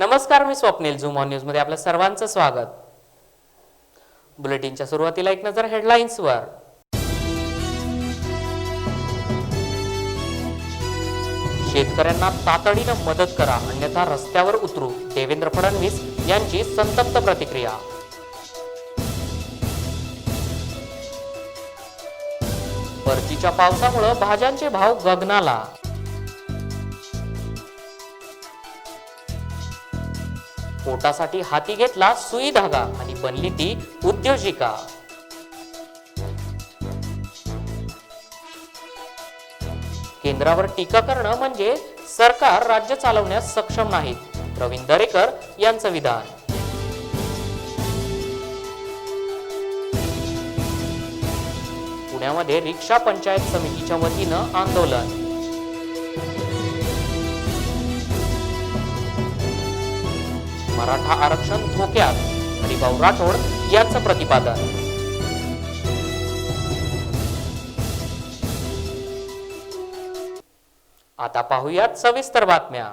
नमस्कार, मी Swapnil. Zoom on news मध्ये आपल्या सर्वांचं स्वागत. बुलेटिनच्या सुरुवातीला एक नजर हेडलाईन्सवर. शेतकऱ्यांना तातडीनं मदत करा, अन्यथा रस्त्यावर उतरू, देवेंद्र फडणवीस यांची संतप्त प्रतिक्रिया. परतीच्या पावसामुळे भाज्यांचे भाव गगनाला. पोटासाठी हाती घेतला सुई धागा आणि बनली ती उद्योजिका. केंद्रावर टीका करणं म्हणजे सरकार राज्य चालवण्यास सक्षम नाहीत, प्रवीण दरेकर यांचं विधान. पुण्यामध्ये रिक्षा पंचायत समितीच्या वतीनं आंदोलन. मराठा आरक्षण धोक्यात, हरिभाऊ राठोड यांचं प्रतिपादन. आता पाहूयात सविस्तर बातम्या.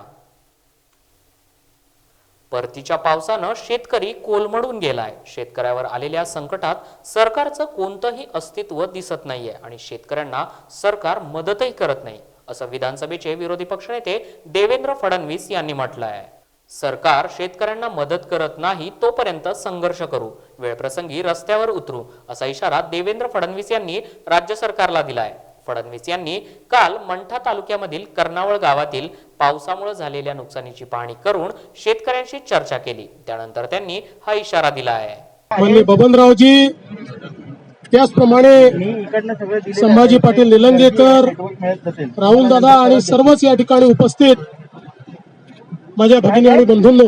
परतीच्या पावसानं शेतकरी कोलमडून गेलाय. शेतकऱ्यावर आलेल्या संकटात सरकारचं कोणतंही अस्तित्व दिसत नाहीये आणि शेतकऱ्यांना सरकार मदतही करत नाही, असं विधानसभेचे विरोधी पक्षनेते देवेंद्र फडणवीस यांनी म्हटलं आहे. सरकार शेतकऱ्यांना मदत करत नाही तोपर्यंत संघर्ष करू, वेळप्रसंगी रस्त्यावर उतरू, असा इशारा देवेंद्र फडणवीस यांनी राज्य सरकारला दिलाय. फडणवीस यांनी काल मंठा तालुक्यामधील कर्नावळ गावातील पावसामुळे झालेल्या नुकसानीची पाहणी करून शेतकऱ्यांशी चर्चा केली. त्यानंतर त्यांनी हा इशारा दिला आहे. माननीय बबनरावजी, त्याचप्रमाणे संभाजी पाटील निलंगेकर, राहुल दादा आणि सर्वच या ठिकाणी उपस्थित माझ्या भगिनी आणि बंधूंनो,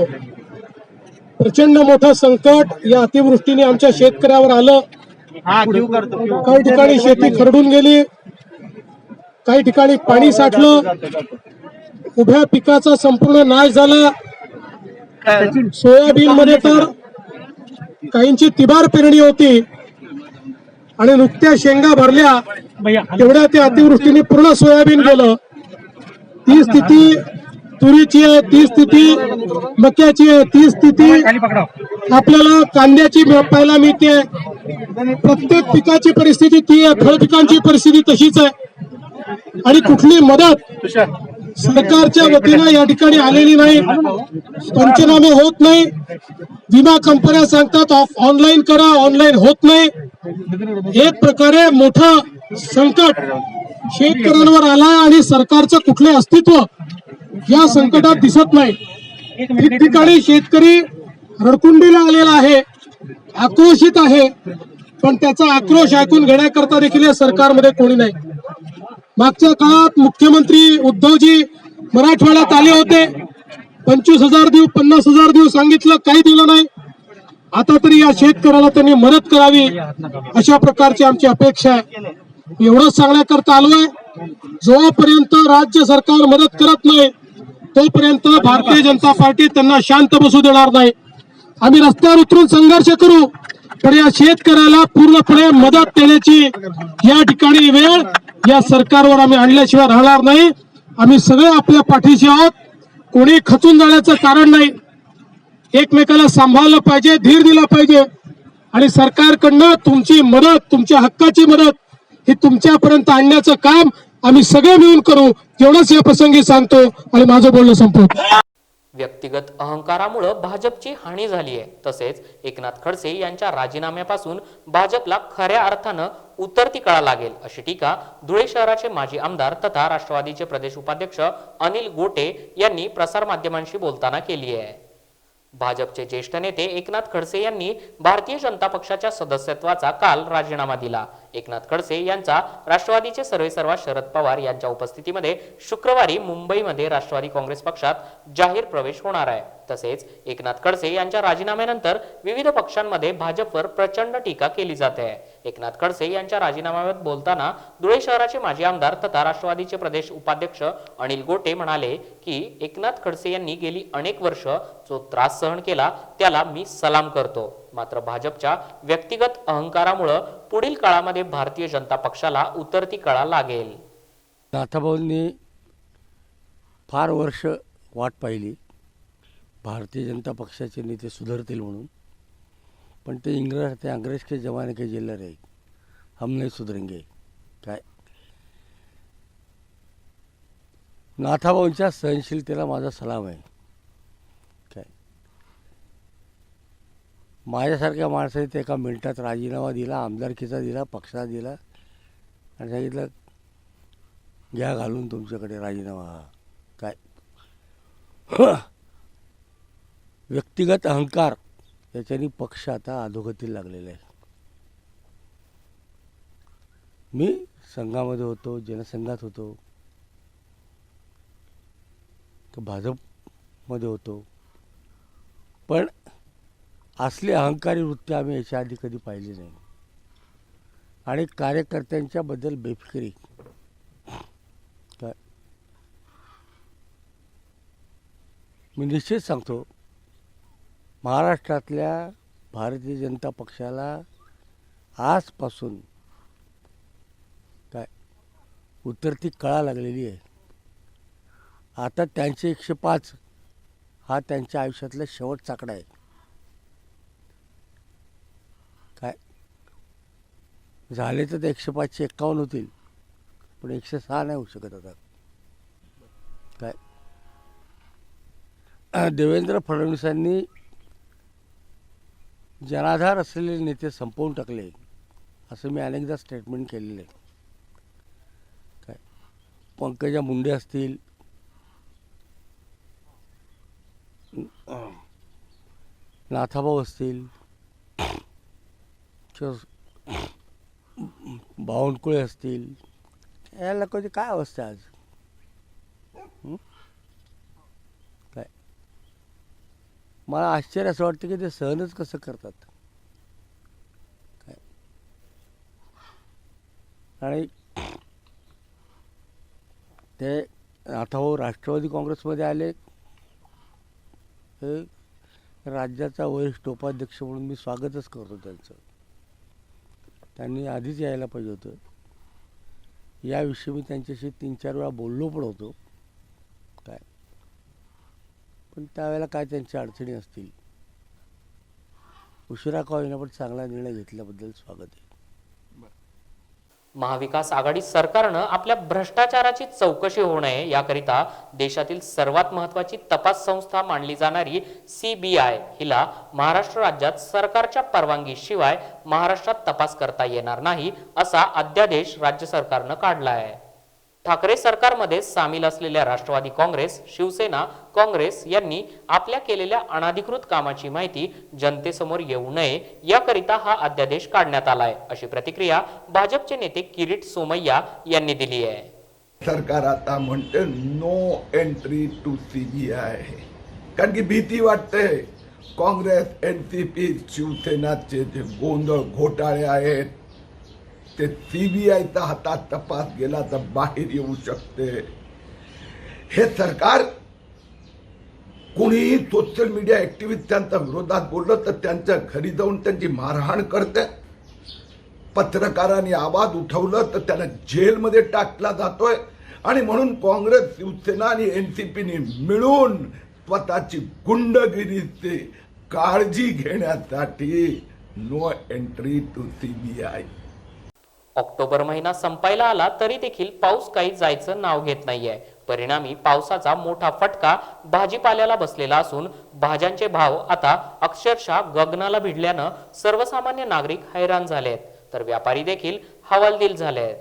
प्रचंड मोठं संकट या अतिवृष्टीने आमच्या शेतकऱ्यावर आलं. काही ठिकाणी शेती खरडून गेली, काही ठिकाणी पाणी साठलं, उभ्या पिकाचा संपूर्ण नाश झाला. सोयाबीन मध्ये तर काहींची तिबार पेरणी होती आणि नुकत्या शेंगा भरल्या तेवढ्या त्या अतिवृष्टीने पूर्ण सोयाबीन गेलं. ती स्थिती तुरीची आहे, ती स्थिती मक्याची आहे, ती स्थिती आपल्याला कांद्याची पाहायला मिळते. प्रत्येक पिकाची परिस्थिती ती आहे, फळ पिकांची परिस्थिती तशीच आहे आणि कुठली मदत सरकारच्या वतीनं या ठिकाणी आलेली नाही. पंचनामे होत नाही, विमा कंपन्या सांगतात ऑनलाईन करा, ऑनलाईन होत नाही. एक प्रकारे मोठं संकट शेतकऱ्यांवर आलाय आणि सरकारचं कुठले अस्तित्व या संकटात दिसत नाही. ठिकठिकाणी शेतकरी रडकुंडीला आलेला आहे, आक्रोशित आहे, पण त्याचा आक्रोश ऐकून घेण्याकरता देखील या सरकारमध्ये कोणी नाही. मागच्या काळात मुख्यमंत्री उद्धवजी मराठवाड्यात आले होते, 25,000 देऊ, 50,000 देऊ सांगितलं, काही दिलं नाही. आता तरी या शेतकऱ्याला त्यांनी मदत करावी अशा प्रकारची आमची अपेक्षा आहे. एवढंच सांगण्याकरता आलोय, जोपर्यंत राज्य सरकार मदत करत नाही तोपर्यंत भारतीय जनता पार्टी त्यांना शांत बसू देणार नाही. आम्ही रस्त्यावर उतरून संघर्ष करू, पण या शेतकऱ्याला पूर्णपणे मदत देण्याची या ठिकाणी वेळ या सरकारवर आम्ही आणल्याशिवाय राहणार नाही. आम्ही सगळे आपल्या पाठीशी आहोत, कोणी खचून जाण्याचं कारण नाही. एकमेकाला सांभाळलं पाहिजे, धीर दिला पाहिजे आणि सरकारकडनं तुमची मदत, तुमच्या हक्काची मदत ही तुमच्यापर्यंत आणण्याचं काम आम्ही सगळे मिळून करू, एवढंच या प्रसंगी सांगतो आणि माझं बोलणं संपवतो. व्यक्तिगत अहंकारामुळे भाजपची हानी झाली आहे. तसेच एकनाथ खडसे यांच्या राजीनाम्यापासून भाजपला खऱ्या अर्थानं उतरती कळा लागेल, अशी टीका धुळे शहराचे माजी आमदार तथा राष्ट्रवादीचे प्रदेश उपाध्यक्ष अनिल गोटे यांनी प्रसारमाध्यमांशी बोलताना केली आहे. भाजपचे ज्येष्ठ नेते एकनाथ खडसे यांनी भारतीय जनता पक्षाच्या सदस्यत्वाचा काल राजीनामा दिला. एकनाथ खडसे यांचा राष्ट्रवादीचे सर्वेसर्वा शरद पवार यांच्या उपस्थितीमध्ये शुक्रवारी मुंबईमध्ये राष्ट्रवादी काँग्रेस पक्षात जाहीर प्रवेश होणार आहे. तसेच एकनाथ खडसे यांच्या राजीनाम्यानंतर विविध पक्षांमध्ये भाजपवर प्रचंड टीका केली जाते आहे. एकनाथ खडसे यांच्या राजीनाम्याबाबत बोलताना धुळे शहराचे माजी आमदार तथा राष्ट्रवादीचे प्रदेश उपाध्यक्ष अनिल गोटे म्हणाले की एकनाथ खडसे यांनी गेली अनेक वर्ष जो त्रास सहन केला त्याला मी सलाम करतो. मात्र भाजपच्या व्यक्तिगत अहंकारामुळे पुढील काळामध्ये भारतीय जनता पक्षाला उतरती कळा लागेल. नाथाभाऊंनी फार वर्ष वाट पाहिली भारतीय जनता पक्षाचे नेते सुधरतील म्हणून, पण ते अंग्रेज के जमाने के जेलर आहे, हम नाही सुधरेंगे. काय नाथाभाऊंच्या सहनशीलतेला माझा सलाम आहे. काय माझ्यासारख्या माणसाने ते एका मिनिटात राजीनामा दिला, आमदारकीचा दिला, पक्षाचा दिला आणि सांगितलं घ्या घालून तुमच्याकडे राजीनामा. काय व्यक्तिगत अहंकार याच्यानी पक्ष आता अधोगतीला लागलेला आहे. मी संघामध्ये होतो, जनसंघात होतो, तर भाजपमध्ये होतो, पण असली अहंकारी वृत्ती आम्ही याच्या आधी कधी पाहिली नाही. आणि कार्यकर्त्यांच्याबद्दल बेफिकिरी. काय मी निश्चित सांगतो, महाराष्ट्रातल्या भारतीय जनता पक्षाला आजपासून काय उतरती कळा लागलेली आहे. आता त्यांचे 105 हा त्यांच्या आयुष्यातला शेवटचा आकडा आहे. काय झाले तर ते 105 चे 51 होतील, पण 106 नाही होऊ शकत आता. काय देवेंद्र फडणवीसांनी जनाधार असलेले नेते संपवून टाकले, असं मी अनेकदा स्टेटमेंट केलेलं आहे. काय पंकजा मुंडे असतील, नाथाभाऊ असतील, बावनकुळे असतील, या लोकांची काय अवस्था आज. काय मला आश्चर्य असं वाटतं की ते सहनच कसं करतात. काय आणि ते नाथाभाऊ राष्ट्रवादी काँग्रेसमध्ये आले. हे राज्याचा वरिष्ठ उपाध्यक्ष म्हणून मी स्वागतच करतो त्यांचं. त्यांनी आधीच यायला पाहिजे होतं. याविषयी मी त्यांच्याशी 3-4 वेळा बोललो पण होतो. काय पण त्यावेळेला काय त्यांच्या अडचणी असतील. उशिरा का होईना पण चांगला निर्णय घेतल्याबद्दल स्वागत आहे. महाविकास आघाडी सरकारनं आपल्या भ्रष्टाचाराची चौकशी होऊ नये याकरिता देशातील सर्वात महत्त्वाची तपास संस्था मानली जाणारी CBI हिला महाराष्ट्र राज्यात सरकारच्या परवानगीशिवाय महाराष्ट्रात तपास करता येणार नाही असा अध्यादेश राज्य सरकारनं काढला आहे. ठाकरे सरकारमध्ये सामील असलेल्या राष्ट्रवादी काँग्रेस, शिवसेना, काँग्रेस यांनी आपल्या केलेल्या अनाधिकृत कामाची माहिती जनतेसमोर येऊ नये याकरिता हा अध्यादेश काढण्यात आलाय, अशी प्रतिक्रिया भाजपचे नेते किरीट सोमय्या यांनी दिली आहे. सरकार आता म्हणते नो एंट्री टू CBI, कारण की भीती वाटते काँग्रेस, NCP, शिवसेनाचे जे गोंधळ घोटाळे आहेत ते CBIच्या हातात तपास गेला तर बाहेर येऊ शकते. हे सरकार कोणीही सोशल मीडिया ऍक्टिव्हिस्ट त्यांच्या विरोधात बोललं तर त्यांच्या घरी जाऊन त्यांची मारहाण करते. पत्रकारांनी आवाज उठवलं तर त्यांना जेलमध्ये टाकला जातोय. आणि म्हणून काँग्रेस, शिवसेना आणि NCPने मिळून स्वतःची गुंडगिरीची काळजी घेण्यासाठी no entry to CBI. October महिना संपायला आला तरी देखील पाऊस काही जायचं नाव घेत नाहीये. परिणामी पावसाचा मोठा फटका भाजीपाल्याला बसलेला असून भाज्यांचे भाव आता अक्षरशः गगनाला भिडल्यानं सर्वसामान्य नागरिक हैराण झालेत, तर व्यापारी देखील हवालदिल झालेत.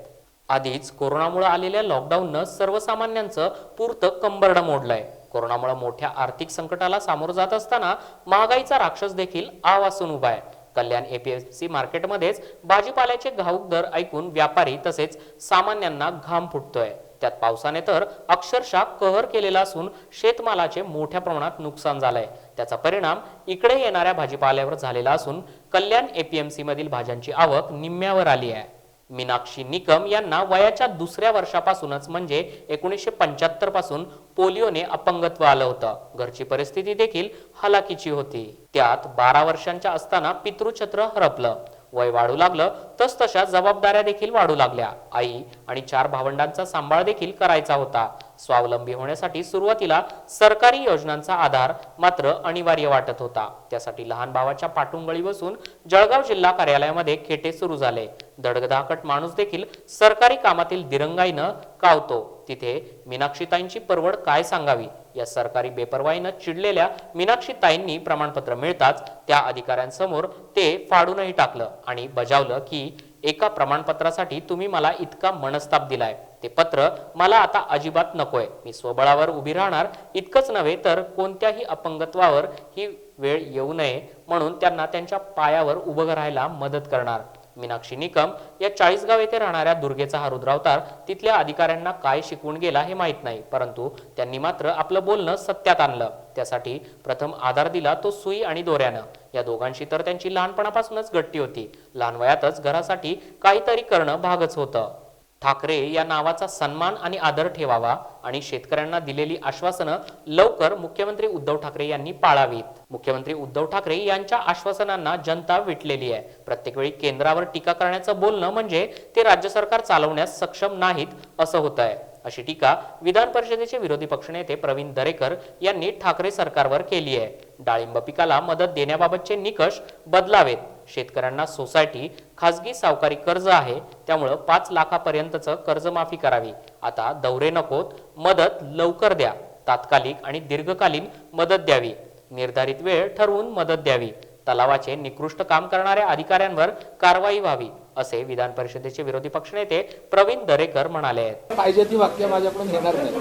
आधीच कोरोनामुळे आलेल्या लॉकडाऊननं सर्वसामान्यांचं पुरतं कंबरडं मोडलंय. कोरोनामुळे मोठ्या आर्थिक संकटाला सामोरं जात असताना महागाईचा राक्षस देखील आवासून उभा आहे. कल्याण APMC मार्केटमध्येच भाजीपाल्याचे घाऊक दर ऐकून व्यापारी तसेच सामान्यांना घाम फुटतोय. त्यात पावसाने तर अक्षरशः कहर केलेला असून शेतमालाचे मोठ्या प्रमाणात नुकसान झालंय. त्याचा परिणाम इकडे येणाऱ्या भाजीपाल्यावर झालेला असून कल्याण APMC मधील भाज्यांची आवक निम्म्यावर आली आहे. मीनाक्षी निकम यांना वयाच्या 2ऱ्या वर्षापासूनच म्हणजे 1975 पासून पोलिओने अपंगत्व आलं होतं. घरची परिस्थिती देखील हलाखीची होती. त्यात 12 वर्षांच्या असताना पितृछत्र हरपलं. वय वाढू लागलं तसतशा जबाबदाऱ्या देखील वाढू लागल्या. आई आणि 4 भावंडांचा सांभाळ देखील करायचा होता. स्वावलंबी होण्यासाठी सुरुवातीला सरकारी योजनांचा आधार मात्र अनिवार्य वाटत होता. त्यासाठी लहान भावाच्या पाठुंगळी बसून जळगाव जिल्हा कार्यालयामध्ये खेटे सुरू झाले. धडधाकट माणूस देखील सरकारी कामातील दिरंगाईनं कावतो. तिथे मीनाक्षीताईंची परवड काय सांगावी. या सरकारी बेपर्वाईनं चिडलेल्या मीनाक्षीताईंनी प्रमाणपत्र मिळताच त्या अधिकाऱ्यांसमोर ते फाडूनही टाकलं आणि बजावलं की एका प्रमाणपत्रासाठी तुम्ही मला इतका मनस्ताप दिलाय, ते पत्र मला आता अजिबात नकोय. मी स्वबळावर उभी राहणार. इतकंच नव्हे तर कोणत्याही अपंगत्वावर ही वेळ येऊ नये म्हणून त्यांना त्यांच्या पायावर उभं राहायला मदत करणार. मीनाक्षी निकम या 40गाव येथे राहणाऱ्या दुर्गेचा हा रुद्रावतार तिथल्या अधिकाऱ्यांना काय शिकवून गेला हे माहीत नाही, परंतु त्यांनी मात्र आपलं बोलणं सत्यात आणलं. त्यासाठी प्रथम आधार दिला तो सुई आणि दोऱ्यानं. या दोघांशी तर त्यांची लहानपणापासूनच गट्टी होती. लहान वयातच घरासाठी काहीतरी करणं भागच होतं. ठाकरे या नावाचा सन्मान आणि आदर ठेवावा आणि शेतकऱ्यांना दिलेली आश्वासनं लवकर मुख्यमंत्री उद्धव ठाकरे यांनी पाळावीत. मुख्यमंत्री उद्धव ठाकरे यांच्या आश्वासनांना जनता विटलेली आहे. प्रत्येक वेळी केंद्रावर टीका करण्याचं बोलणं म्हणजे ते राज्य सरकार चालवण्यास सक्षम नाहीत असं होत आहे, अशी टीका विधान परिषदेचे विरोधी पक्षनेते प्रवीण दरेकर यांनी ठाकरे सरकारवर केली आहे. डाळिंब पिकाला मदत देण्याबाबतचे निकष बदलावेत. शेतकऱ्यांना सोसायटी, खासगी सावकारी कर्ज आहे, त्यामुळं 5 लाखापर्यंतचं कर्जमाफी करावी. आता दौरे नकोत, मदत लवकर द्या. तात्कालिक आणि दीर्घकालीन मदत द्यावी. निर्धारित वेळ ठरवून मदत द्यावी. तलावाचे निकृष्ट काम करणाऱ्या अधिकाऱ्यांवर कारवाई व्हावी, असे विधान परिषदेचे विरोधी पक्षनेते प्रवीण दरेकर म्हणाले. पाहिजे ती वाक्य माझ्याकडून घेणार नाही.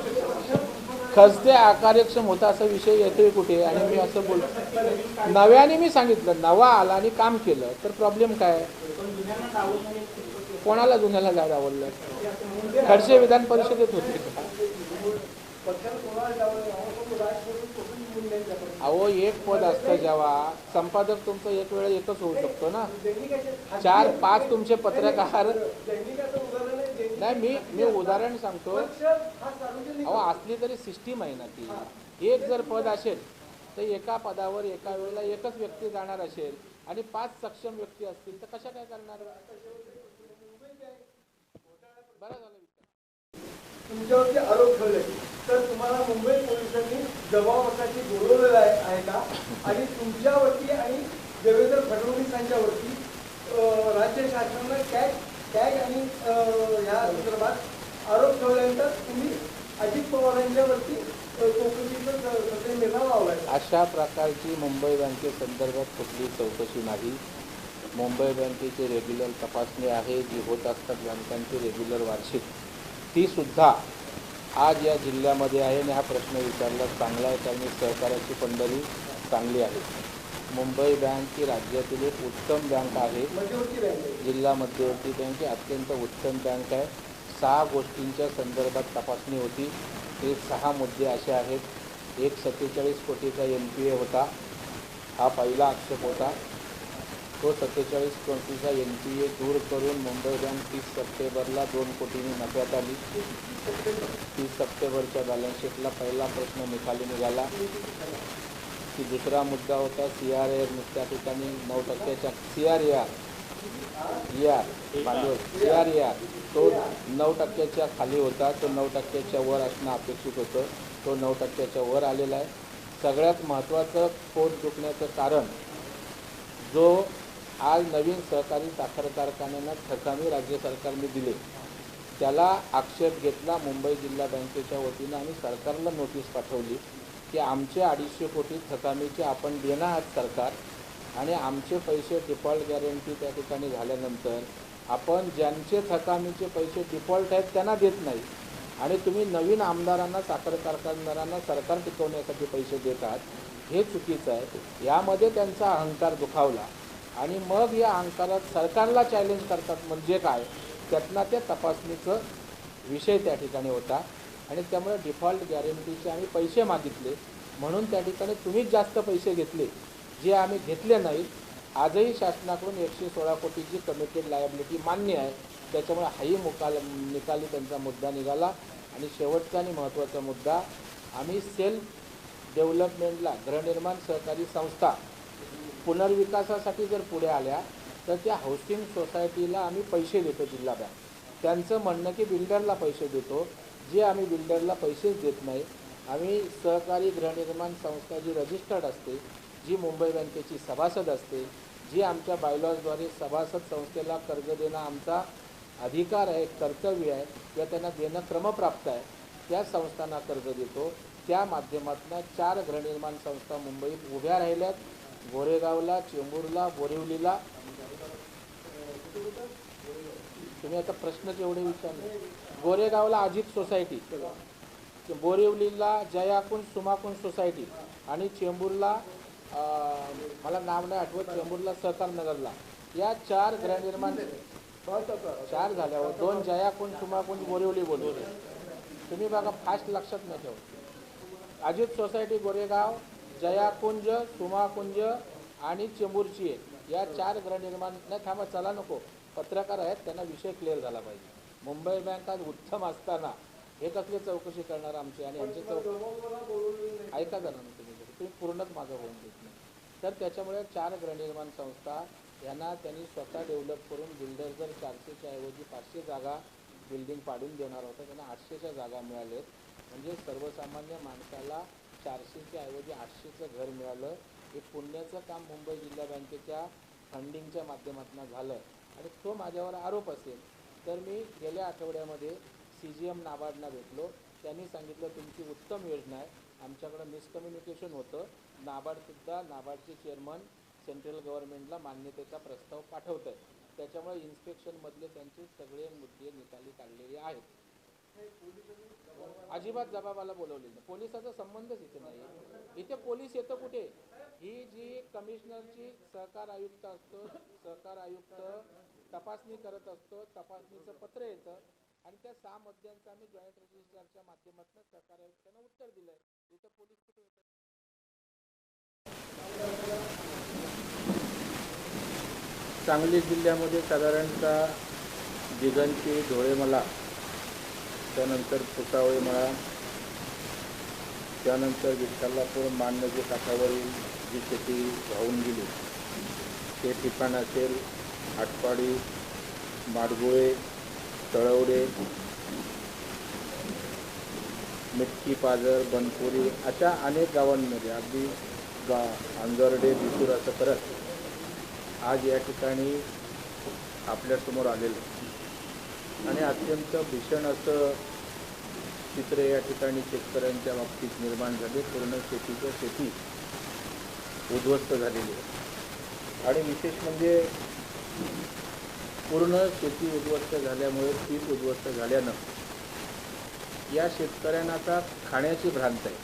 खर्च अकार्यक्षम होता असा विषय येतोय कुठे आणि मी असं बोलतो. नव्याने मी सांगितलं, नवा आला आणि काम केलं तर प्रॉब्लेम काय. कोणाला जुन्याला जायला आवडलं. खडसे विधान परिषदेत होते. अहो एक पद असतं जेव्हा संपादक तुमचं एक वेळ एकच होऊ शकतो ना. 4-5 तुमचे पत्रकार नाही. मी उदाहरण सांगतो. अहो असली तरी सिस्टीम आहे ना ती. एक जर पद असेल तर एका पदावर एका वेळेला एकच व्यक्ती जाणार असेल आणि 5 सक्षम व्यक्ती असतील तर कशा काय करणार. बरं झालं. तुमच्यावरती आरोप ठेवले तर तुम्हाला मुंबई पोलिसांनी जबाबासाठी बोलवलेलं आहे का. आणि तुमच्यावरती आणि देवेंद्र फडणवीसांच्यावरती राज्य शासनानं टॅग आणि ह्या संदर्भात आरोप ठेवल्यानंतर तुम्ही अजित पवारांच्यावरती चौकशीचा निर्णय लावलाय. अशा प्रकारची मुंबई बँकेसंदर्भात कुठली चौकशी नाही. मुंबई बँकेची रेग्युलर तपासणी आहे जी होत असतात बँकांची रेग्युलर वार्षिक, ती सुद्धा आज या जिल्ह्यामध्ये आहे. आणि हा प्रश्न विचारला चांगला आहे, कारण सहकार्याची पंढरी चांगली आहे. मुंबई बँक ही राज्यातील एक उत्तम बँक आहे. जिल्हा मध्यवर्ती बँक ही अत्यंत उत्तम बँक आहे. 6 गोष्टींच्या संदर्भात तपासणी होती. ते 6 मुद्दे असे आहेत. एक 47 कोटीचा NPA होता, हा पहिला आक्षेप होता. तो 47 कोटीचा NPA दूर करून मुंबई बँक 30 सप्टेंबरला 2 कोटींनी नफ्यात आली. 30 सप्टेंबरच्या बॅलन्स शीटला पहिला प्रश्न निकाली निघाला. की दुसरा मुद्दा होता CRAR. त्या ठिकाणी 9% CRAR तो 9%च्या खाली होता. तो 9%च्या वर असणं अपेक्षित होतं. तो 9%च्या वर आलेला आहे. सगळ्यात महत्त्वाचं पोट दुखण्याचं कारण, जो आज नवीन सहकारी साखर कारखान्यांना थकामी राज्य सरकारने दिले, त्याला आक्षेप घेतला मुंबई जिल्हा बँकेच्या वतीनं आणि सरकारला नोटीस पाठवली की आमचे 250 कोटी थकामीचे आपण देणं आहात सरकार, आणि आमचे पैसे डिफॉल्ट गॅरंटी त्या ठिकाणी झाल्यानंतर आपण ज्यांचे थकामीचे पैसे डिफॉल्ट आहेत त्यांना देत नाही आणि तुम्ही नवीन आमदारांना, साखर कारखानदारांना सरकार टिकवण्यासाठी पैसे देत आहात. हे चुकीचं आहे. यामध्ये त्यांचा अहंकार दुखावला आणि मग या अहंकारात सरकारला चॅलेंज करतात. म्हणजे काय, त्यातला त्या तपासणीचं विषय त्या ठिकाणी होता आणि त्यामुळे डिफॉल्ट गॅरंटीचे आम्ही पैसे मागितले म्हणून त्या ठिकाणी तुम्हीच जास्त पैसे घेतले, जे आम्ही घेतले नाहीत. आजही शासनाकडून 116 कोटीची कमिटेड लायबिलिटी मान्य आहे. त्याच्यामुळे हाही निकाली त्यांचा मुद्दा निघाला. आणि शेवटचा आणि महत्त्वाचा मुद्दा, आम्ही सेल्फ डेव्हलपमेंटला गृहनिर्माण सहकारी संस्था पुनर्विकासासाठी जर पुढे आल्या तर त्या हाऊसिंग सोसायटीला आम्ही पैसे देतो जिल्हा बँक. त्यांचं म्हणणं की बिल्डरला पैसे देतो. जे आम्ही बिल्डरला पैसेच देत नाही. आम्ही सहकारी गृहनिर्माण संस्था जी रजिस्टर्ड असते, जी मुंबई बँकेची सभासद असते, जी आमच्या बायलॉजद्वारे सभासद संस्थेला कर्ज देणं आमचा अधिकार आहे, कर्तव्य आहे किंवा त्यांना देणं क्रमप्राप्त आहे, त्या संस्थांना कर्ज देतो. त्या माध्यमातून 4 गृहनिर्माण संस्था मुंबईत उभ्या राहिल्यात. गोरेगावला, चेंबूरला, बोरिवलीला. तुम्ही आता प्रश्नच एवढे विचारले. गोरेगावला अजित सोसायटी, बोरिवलीला जयाकुंज सुमाकुंज सोसायटी आणि चेंबूरला मला नाव नाही आठवत, चेंबूरला सहकार नगरला. या 4 गृहनिर्माण 4 झाल्यावर 2 जयाकुंज सुमाकुंज बोरिवली बोलवले. तुम्ही बघा फास्ट लक्षात नाही ठेवत. अजित सोसायटी गोरेगाव, जयाकुंज, सुमाकुंज आणि चेंबूरची आहे. या 4 गृहनिर्माण नाही थांबा, चला नको, पत्रकार आहेत, त्यांना विषय क्लिअर झाला पाहिजे. मुंबई बँक आज उत्तम असताना हे कसले चौकशी करणार आमची आणि यांची चौकशी ऐका जरा ना तुम्ही पूर्णच माझं होऊन देत नाही. तर त्याच्यामुळे 4 गृहनिर्माण संस्था यांना त्यांनी स्वतः डेव्हलप करून बिल्डर जर 400च्या ऐवजी 500 जागा बिल्डिंग पाडून देणार होतं, त्यांना 800च्या जागा मिळाल्यात. म्हणजे सर्वसामान्य माणसाला 400च्या ऐवजी 800चं घर मिळालं. हे पुण्याचं काम मुंबई जिल्हा बँकेच्या फंडिंगच्या माध्यमातून झालं. आणि तो माझ्यावर आरोप असेल तर मी गेल्या आठवड्यामध्ये CGM नाबार्डला भेटलो. त्यांनी सांगितलं तुमची उत्तम योजना आहे, आमच्याकडं मिसकम्युनिकेशन होतं. नाबार्डसुद्धा, नाबार्डचे चेअरमन सेंट्रल गव्हर्नमेंटला मान्यतेचा प्रस्ताव पाठवत आहे. त्याच्यामुळे इन्स्पेक्शनमधले त्यांचे सगळे मुद्दे निकाली काढलेले आहेत. अजिबात जबाबाला बोलवले नाही. पोलिसाचा संबंधच इथे नाही. इथे पोलीस येतं कुठे? ही जी कमिशनरची सहकार आयुक्त असतो, सहकार आयुक्त तपासणी करत असतो, तपासणीचं पत्र येतं आणि त्या 6 मुद्द्यांचं आम्ही जॉईंट रजिस्ट्रारच्या माध्यमातून सहकार आयुक्तांना उत्तर दिलं आहे. इथं पोलीस कुठे येतात? सांगली जिल्ह्यामध्ये साधारणतः दिगंची, ढोळेमला, त्यानंतर पुसावळीमळा, त्यानंतर विठ्ठलापूर माननदी काठावरील जी शेती वाहून गेली ते ठिकाण असेल, आटपाडी, माडगुळे, तळवडे, मिटकी, पाजर, बनपुरी अशा अनेक गावांमध्ये अगदी अंजर्डे, बिसूर असं करत आज या ठिकाणी आपल्यासमोर आलेलं आणि अत्यंत भीषण असं चित्र या ठिकाणी शेतकऱ्यांच्या बाबतीत निर्माण झाले. पूर्ण शेती उद्ध्वस्त झालेली आहे आणि विशेष म्हणजे पूर्ण शेती उद्ध्वस्त झाल्यामुळे पीक उद्ध्वस्त झाल्यानं या शेतकऱ्यांना आता खाण्याची भ्रांत आहे.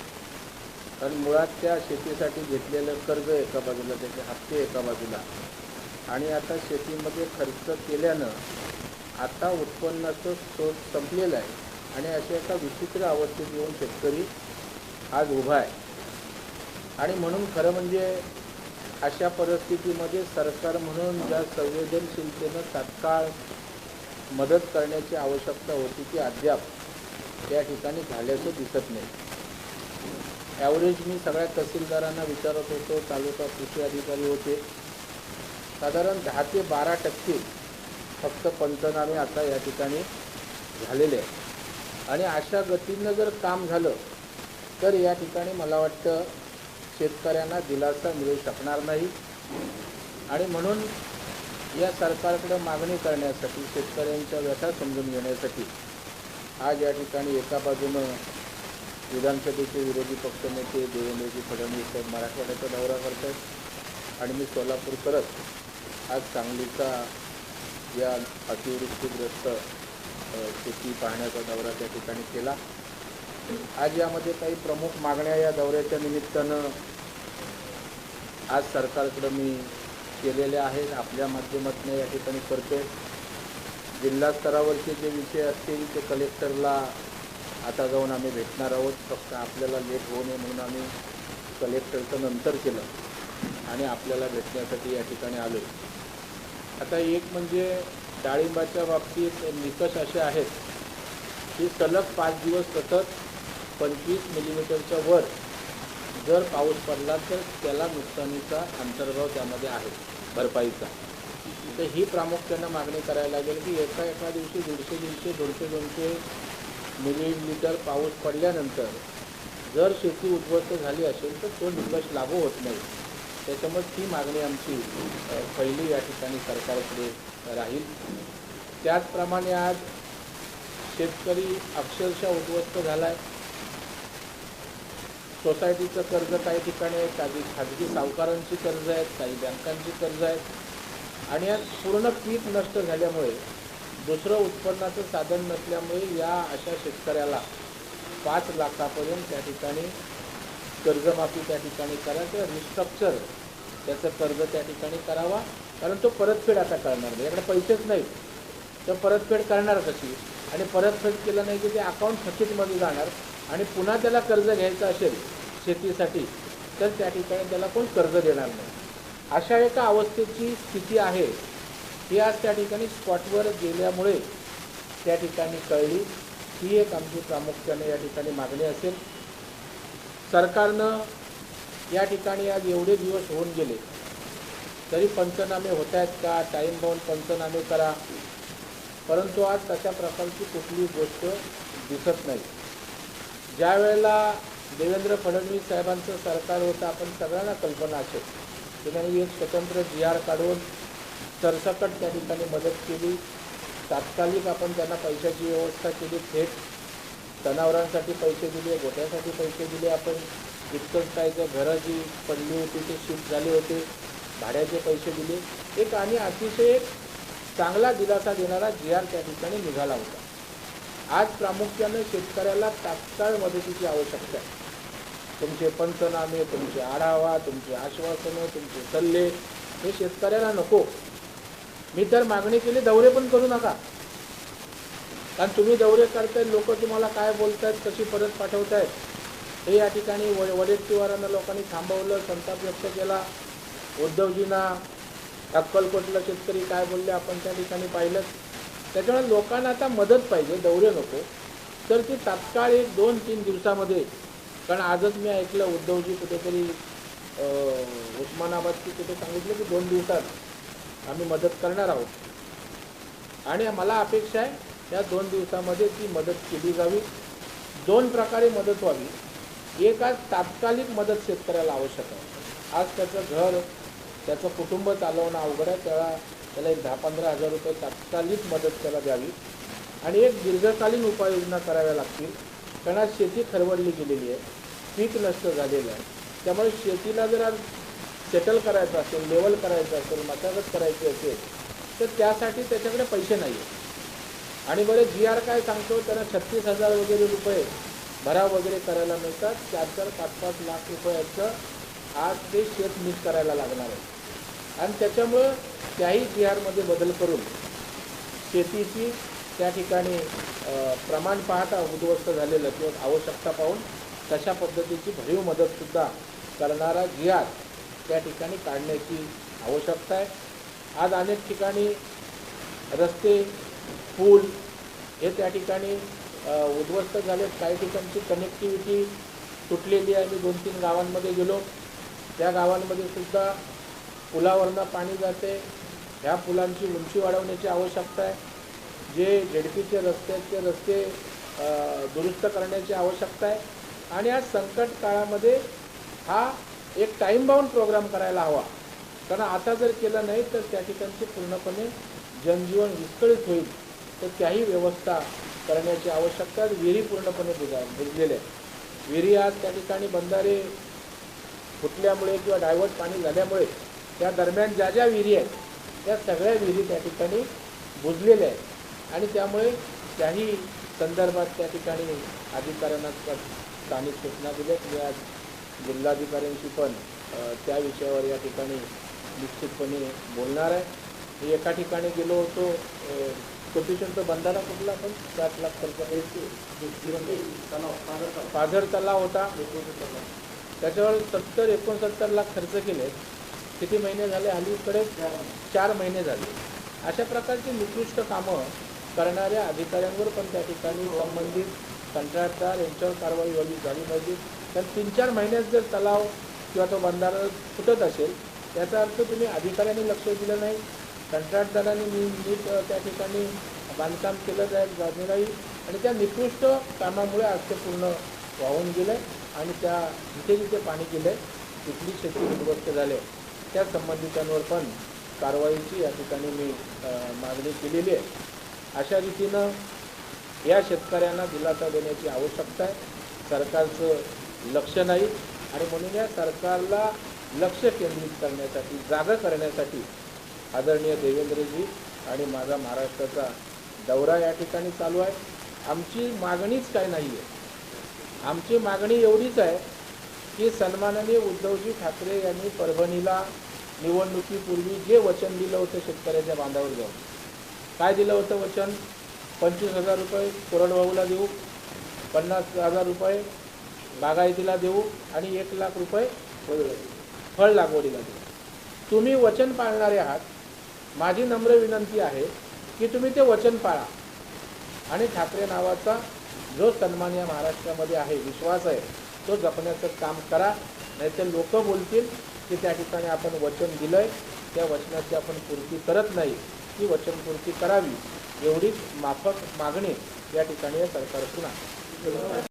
कारण मुळात त्या शेतीसाठी घेतलेलं कर्ज एका बाजूला, त्याचे हप्ते एका बाजूला आणि आता शेतीमध्ये खर्च केल्यानं आता उत्पन्नाचं स्रोत संपलेलं आहे आणि अशा एका विचित्र अवस्थेत येऊन शेतकरी आज उभा आहे. आणि म्हणून खरं म्हणजे अशा परिस्थितीमध्ये सरकार म्हणून ज्या संवेदनशीलतेनं तात्काळ मदत करण्याची आवश्यकता होती ती अद्याप त्या ठिकाणी झाल्याचं दिसत नाही. ॲव्हरेज मी सगळ्या तहसीलदारांना विचारत होतो, तालुका कृषी अधिकारी होते, साधारण 10 ते 12% फक्त पंचनामे आता या ठिकाणी झालेले आहेत. आणि अशा गतीनं जर काम झालं तर या ठिकाणी मला वाटतं शेतकऱ्यांना दिलासा मिळू शकणार नाही. आणि म्हणून या सरकारकडे मागणी करण्यासाठी, शेतकऱ्यांच्या व्यथा समजून घेण्यासाठी आज या ठिकाणी एका बाजूनं विधानसभेचे विरोधी पक्षनेते देवेंद्रजी फडणवीस साहेब मराठवाड्याचा दौरा करत आहेत आणि मी सोलापूर करत आज सांगलीचा या अतिवृष्टीग्रस्त शेती पाहण्याचा दौरा त्या ठिकाणी केला. आज यामध्ये काही प्रमुख मागण्या या दौऱ्याच्या निमित्तानं आज सरकारकडे मी केलेल्या आहेत, आपल्या माध्यमातून या ठिकाणी करतो. जिल्हा स्तरावरचे जे विषय असतील ते कलेक्टरला आता जाऊन आम्ही भेटणार आहोत. फक्त आपल्याला लेट होऊ नये म्हणून आम्ही कलेक्टरचं नंतर केलं आणि आपल्याला भेटण्यासाठी या ठिकाणी आलो. आता एक म्हणजे डाळिंबाच्या बाबतीत निकष असे आहेत की सलग 5 दिवस सतत 25 मिलीमीटरच्या वर जर पाऊस पडला तर त्याला नुकसानीचा अंतर्भाव त्यामध्ये आहे, भरपाईचा. तर ही प्रामुख्यानं मागणी करायला लागेल की एका दिवशी 150, 200 मिलीमीटर पाऊस पडल्यानंतर जर शेती उद्ध्वस्त झाली असेल तर तो निकष लागू होत नाही. त्याच्यामुळे ती मागणी आमची पहिली या ठिकाणी सरकारकडे राहील. त्याचप्रमाणे आज शेतकरी अक्षरशः उद्ध्वस्त झाला आहे. सोसायटीचं कर्ज काही ठिकाणी आहे, काही खाजगी सावकारांची कर्ज आहेत, काही बँकांची कर्ज आहेत आणि आज पूर्ण पीक नष्ट झाल्यामुळे दुसरं उत्पन्नाचं साधन नसल्यामुळे या अशा शेतकऱ्याला 5 लाखापर्यंत त्या ठिकाणी कर्जमाफी त्या ठिकाणी करा किंवा रिस्ट्रक्चर त्याचं कर्ज त्या ठिकाणी करावा. कारण तो परतफेड आता करणार नाही, याकडे पैसेच नाहीत, तर परतफेड करणार कशी? आणि परतफेड केलं नाही की ते अकाउंट थकीतमध्ये जाणार आणि पुन्हा त्याला कर्ज घ्यायचं असेल शेतीसाठी तर त्या ठिकाणी त्याला कोण कर्ज देणार नाही. अशा एका अवस्थेची स्थिती आहे ही आज त्या ठिकाणी स्पॉटवर गेल्यामुळे त्या ठिकाणी कळली. ही एक आमची प्रामुख्याने या ठिकाणी मागणी असेल. सरकारनं या ठिकाणी आज एवढे दिवस होऊन गेले तरी पंचनामे होत आहेत का? टाईम बाउंड पंचनामे करा, परंतु आज तशा प्रकारची कुठली गोष्ट दिसत नाही. ज्या वेळेला देवेंद्र फडणवीस साहेबांचं सरकार होतं आपण सगळ्यांना कल्पना असेल की त्यांनी एक स्वतंत्र GR काढून सरसकट त्या ठिकाणी मदत केली. तात्कालिक आपण त्यांना पैशाची व्यवस्था केली, थेट जनावरांसाठी पैसे दिले, गोठ्यासाठी पैसे दिले. आपण इतकंच काय तर घरं जी पडली होती ते शिफ्ट झाले होते, भाड्याचे पैसे दिले. एक आणि अतिशय चांगला दिलासा देणारा GR त्या ठिकाणी निघाला होता. आज प्रामुख्याने शेतकऱ्याला तात्काळ मदतीची आवश्यकता आहे. तुमचे पंचनामे, तुमचे आढावा, तुमचे आश्वासनं, तुमचे सल्ले हे शेतकऱ्याला नको. मी तर मागणी केली दौरे पण करू नका, कारण तुम्ही दौरे करताय, लोक तुम्हाला काय बोलतायत, कशी परत पाठवतायत हे या ठिकाणी वडेट्टीवारांना लोकांनी थांबवलं, संताप व्यक्त केला. उद्धवजींना अक्कलकोटला शेतकरी काय बोलले आपण त्या ठिकाणी पाहिलं. त्याच्यामुळे लोकांना आता मदत पाहिजे, दौरे नको. तर ती तात्काळ 1-2-3 दिवसामध्ये, कारण आजच मी ऐकलं उद्धवजी कुठेतरी उस्मानाबादची कुठे सांगितलं की 2 दिवसात आम्ही मदत करणार आहोत आणि मला अपेक्षा आहे या 2 दिवसामध्ये ती मदत केली जावी. 2 प्रकारे मदत व्हावी. एक आज तात्कालिक मदत शेतकऱ्याला आवश्यक आहे. आज त्याचं घर, त्याचं कुटुंब चालवणं अवघड आहे, त्याला एक 10-15 हजार रुपये तात्कालिक मदत त्याला द्यावी. आणि एक दीर्घकालीन उपाययोजना कराव्या लागतील, कारण आज शेती खरवडली गेलेली आहे, पीक नष्ट झालेलं आहे. त्यामुळे शेतीला जर आज सेटल करायचं असेल, लेवल करायचं असेल, मशागत करायची असेल तर त्यासाठी त्याच्याकडे पैसे नाही आहेत. आणि बरे GR काय सांगतो, त्यांना 36,000 वगैरे रुपये भराव वगैरे करायला मिळतात. 4-5 लाख रुपयाचं आज ते शेत नीट करायला लागणार आहे. आणि त्याच्यामुळं त्याही GRमध्ये बदल करून शेतीची त्या ठिकाणी प्रमाण पाहता उद्ध्वस्त झालेलं किंवा आवश्यकता पाहून तशा पद्धतीची भरीव मदतसुद्धा करणारा GR त्या ठिकाणी काढण्याची आवश्यकता आहे. आज अनेक ठिकाणी रस्ते, पूल हे त्या ठिकाणी उद्ध्वस्त झाले. काही ठिकाणची कनेक्टिव्हिटी तुटलेली आहे. मी 2-3 गावांमध्ये गेलो, त्या गावांमध्ये सुद्धा पुलावरनं पाणी जाते. ह्या पुलांची उंची वाढवण्याची आवश्यकता आहे. जे ZPचे रस्त्याचे रस्ते दुरुस्त करण्याची आवश्यकता आहे. आणि आज संकट काळामध्ये हा एक टाईम बाउंड प्रोग्राम करायला हवा, कारण आता जर केलं नाही तर त्या ठिकाणचे पूर्णपणे जनजीवन विस्कळीत होईल. तर त्याही व्यवस्था करण्याची आवश्यकता. विहिरी पूर्णपणे बुजलेल्या आहेत. विहिरी आज त्या ठिकाणी बंधारे फुटल्यामुळे किंवा डायव्हर्ट पाणी झाल्यामुळे त्या दरम्यान ज्या ज्या विहिरी आहेत त्या सगळ्या विहिरी त्या ठिकाणी बुजलेल्या आहेत. आणि त्यामुळे त्याही संदर्भात त्या ठिकाणी अधिकाऱ्यांना स्थानिक सूचना दिल्या. मी आज जिल्हाधिकाऱ्यांशी पण त्या विषयावर या ठिकाणी निश्चितपणे बोलणार आहे. मी एका ठिकाणी गेलो होतो, कोटेशनचा बंधारा कुठला आपण 7 लाख खर्च पाझर तलाव होता, त्याच्यावर 70-69 लाख खर्च केले. किती महिने झाले? अलीकडे 4 महिने झाले. अशा प्रकारची निकृष्ट कामं करणाऱ्या अधिकाऱ्यांवर पण त्या ठिकाणी संबंधित कंत्राटदार यांच्यावर कारवाई झाली पाहिजे. कारण 3-4 महिन्यात जर तलाव किंवा तो बंधारा फुटत असेल याचा अर्थ तुम्ही अधिकाऱ्यांनी लक्ष दिलं नाही, कंत्राटदारांनी नीट त्या ठिकाणी बांधकाम केलं जाईल नाही, आणि त्या निकृष्ट कामामुळे आज ते पूर्ण वाहून गेलं आणि त्या जिथे जिथे पाणी गेलं तिथली शेती उद्ध्वस्त झाले. त्या संबंधितांवर पण कारवाईची या ठिकाणी मी मागणी केलेली आहे. अशा रीतीनं या शेतकऱ्यांना दिलासा देण्याची आवश्यकता आहे. सरकारचं लक्ष नाही आणि म्हणून या सरकारला लक्ष केंद्रित करण्यासाठी, जागा करण्यासाठी आदरणीय देवेंद्रजी आणि माझा महाराष्ट्राचा दौरा या ठिकाणी चालू आहे. आमची मागणीच काय नाही आहे. आमची मागणी एवढीच आहे की सन्माननीय उद्धवजी ठाकरे यांनी परभणीला निवडणुकीपूर्वी जे वचन दिलं होतं शेतकऱ्याच्या बांधावर जाऊन, काय दिलं होतं वचन? 25,000 रुपये कोरडवाहूला देऊ, 50,000 रुपये बागायतीला देऊ आणि 1,00,000 रुपये फळ लागवडीला देऊ. तुम्ही वचन पाळणारे आहात. माझी नम्र विनंती आहे की तुम्ही ते वचन पाळा आणि ठाकरे नावाचा जो सन्मान या महाराष्ट्रामध्ये आहे, विश्वास आहे, तो जपण्याचं काम करा. नाहीतर लोक बोलतील की त्या ठिकाणी आपण वचन दिलं आहे, त्या वचनाची आपण पूर्ती करत नाही. ती वचनपूर्ती करावी एवढीच माफक मागणी या ठिकाणी या सरकारकडून आहे.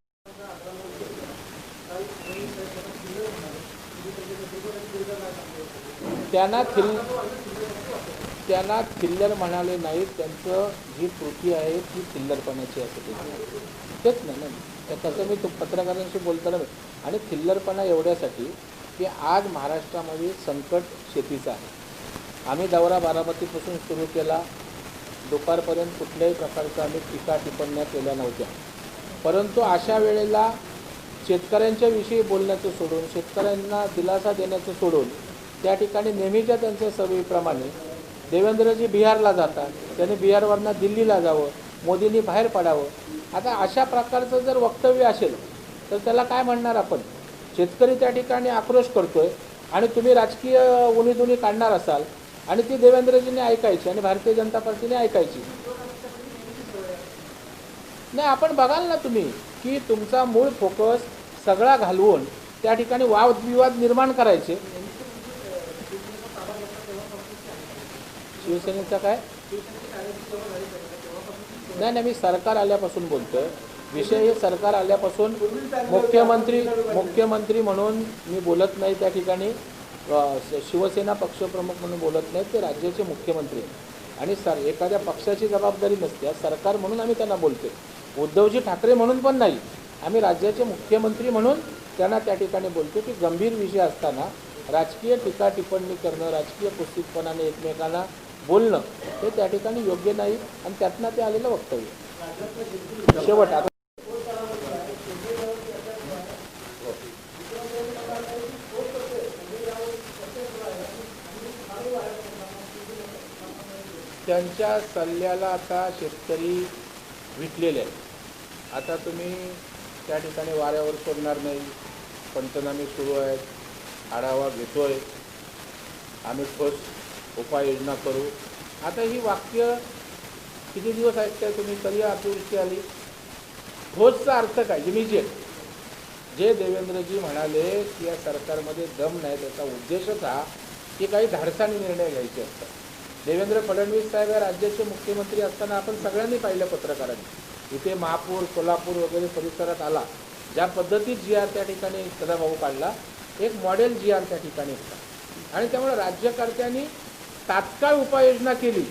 त्यांना थिल्लर म्हणाले नाहीत. त्यांचं जी कृती आहे ती थिल्लरपणाची असते. तेच नाही ना, तसं मी पत्रकारांशी बोलताना आणि थिल्लरपणा एवढ्यासाठी की आज महाराष्ट्रामध्ये संकट शेतीचं आहे. आम्ही दौरा बारामतीपासून सुरू केला. दुपारपर्यंत कुठल्याही प्रकारचा आम्ही टीका टिप्पण्या केल्या नव्हत्या. परंतु अशा वेळेला शेतकऱ्यांच्या विषयी बोलण्याचं सोडून, शेतकऱ्यांना दिलासा देण्याचं सोडून त्या ठिकाणी नेहमीच्या त्यांच्या सवयीप्रमाणे देवेंद्रजी बिहारला जातात. त्यांनी बिहारवरनं दिल्लीला जावं, मोदींनी बाहेर पडावं. आता अशा प्रकारचं जर वक्तव्य असेल तर त्याला काय म्हणणार आपण? शेतकरी त्या ठिकाणी आक्रोश करतोय आणि तुम्ही राजकीय उणीधुणी काढणार असाल आणि ती देवेंद्रजींनी ऐकायची आणि भारतीय जनता पार्टीने ऐकायची नाही. आपण बघाल ना तुम्ही की तुमचा मूळ फोकस सगळा घालवून त्या ठिकाणी वादविवाद निर्माण करायचे. शिवसेनेचा काय नाही, मी सरकार आल्यापासून बोलतोय. विषय हे सरकार आल्यापासून मुख्यमंत्री म्हणून मी बोलत नाही. त्या ठिकाणी शिवसेना पक्षप्रमुख म्हणून बोलत नाही. ते राज्याचे मुख्यमंत्री आणि एखाद्या पक्षाची जबाबदारी नसते. सरकार म्हणून आम्ही त्यांना बोलतोय. उद्धवजी ठाकरे म्हणून पण नाही, आम्ही राज्याचे मुख्यमंत्री म्हणून त्यांना त्या ठिकाणी बोलतो की गंभीर विषय असताना राजकीय टीका टिप्पणी करणं, राजकीय कुस्तीतपणाने एकमेकांना बोलणं हे त्या ठिकाणी योग्य नाही आणि त्यातनं ते आलेलं वक्तव्य. शेवट आता त्यांच्या सल्ल्याला आता शेतकरी विटलेले आहेत. आता तुम्ही त्या ठिकाणी वाऱ्यावर सोडणार नाही. पंचनामे सुरू आहेत, आढावा घेतोय, आम्ही ठोस उपाययोजना करू. आता ही वाक्य किती दिवस ऐकताय तुम्ही? कधी अतिवृष्टी आली? ठोसचा अर्थ काय? इमिजिएट. जे देवेंद्रजी म्हणाले की या सरकारमध्ये दम नाही, त्याचा उद्देशच हा की काही धाडसाने निर्णय घ्यायचे असतात. देवेंद्र फडणवीस साहेब या राज्याचे मुख्यमंत्री असताना आपण सगळ्यांनी पाहिलं, पत्रकारांनी, इथे महापूर, कोल्हापूर वगैरे परिसरात आला, ज्या पद्धतीत GR त्या ठिकाणी सदाभाऊ काढला, एक मॉडेल GR त्या ठिकाणी होता. आणि त्यामुळे राज्यकर्त्यांनी तात्काळ उपाययोजना केली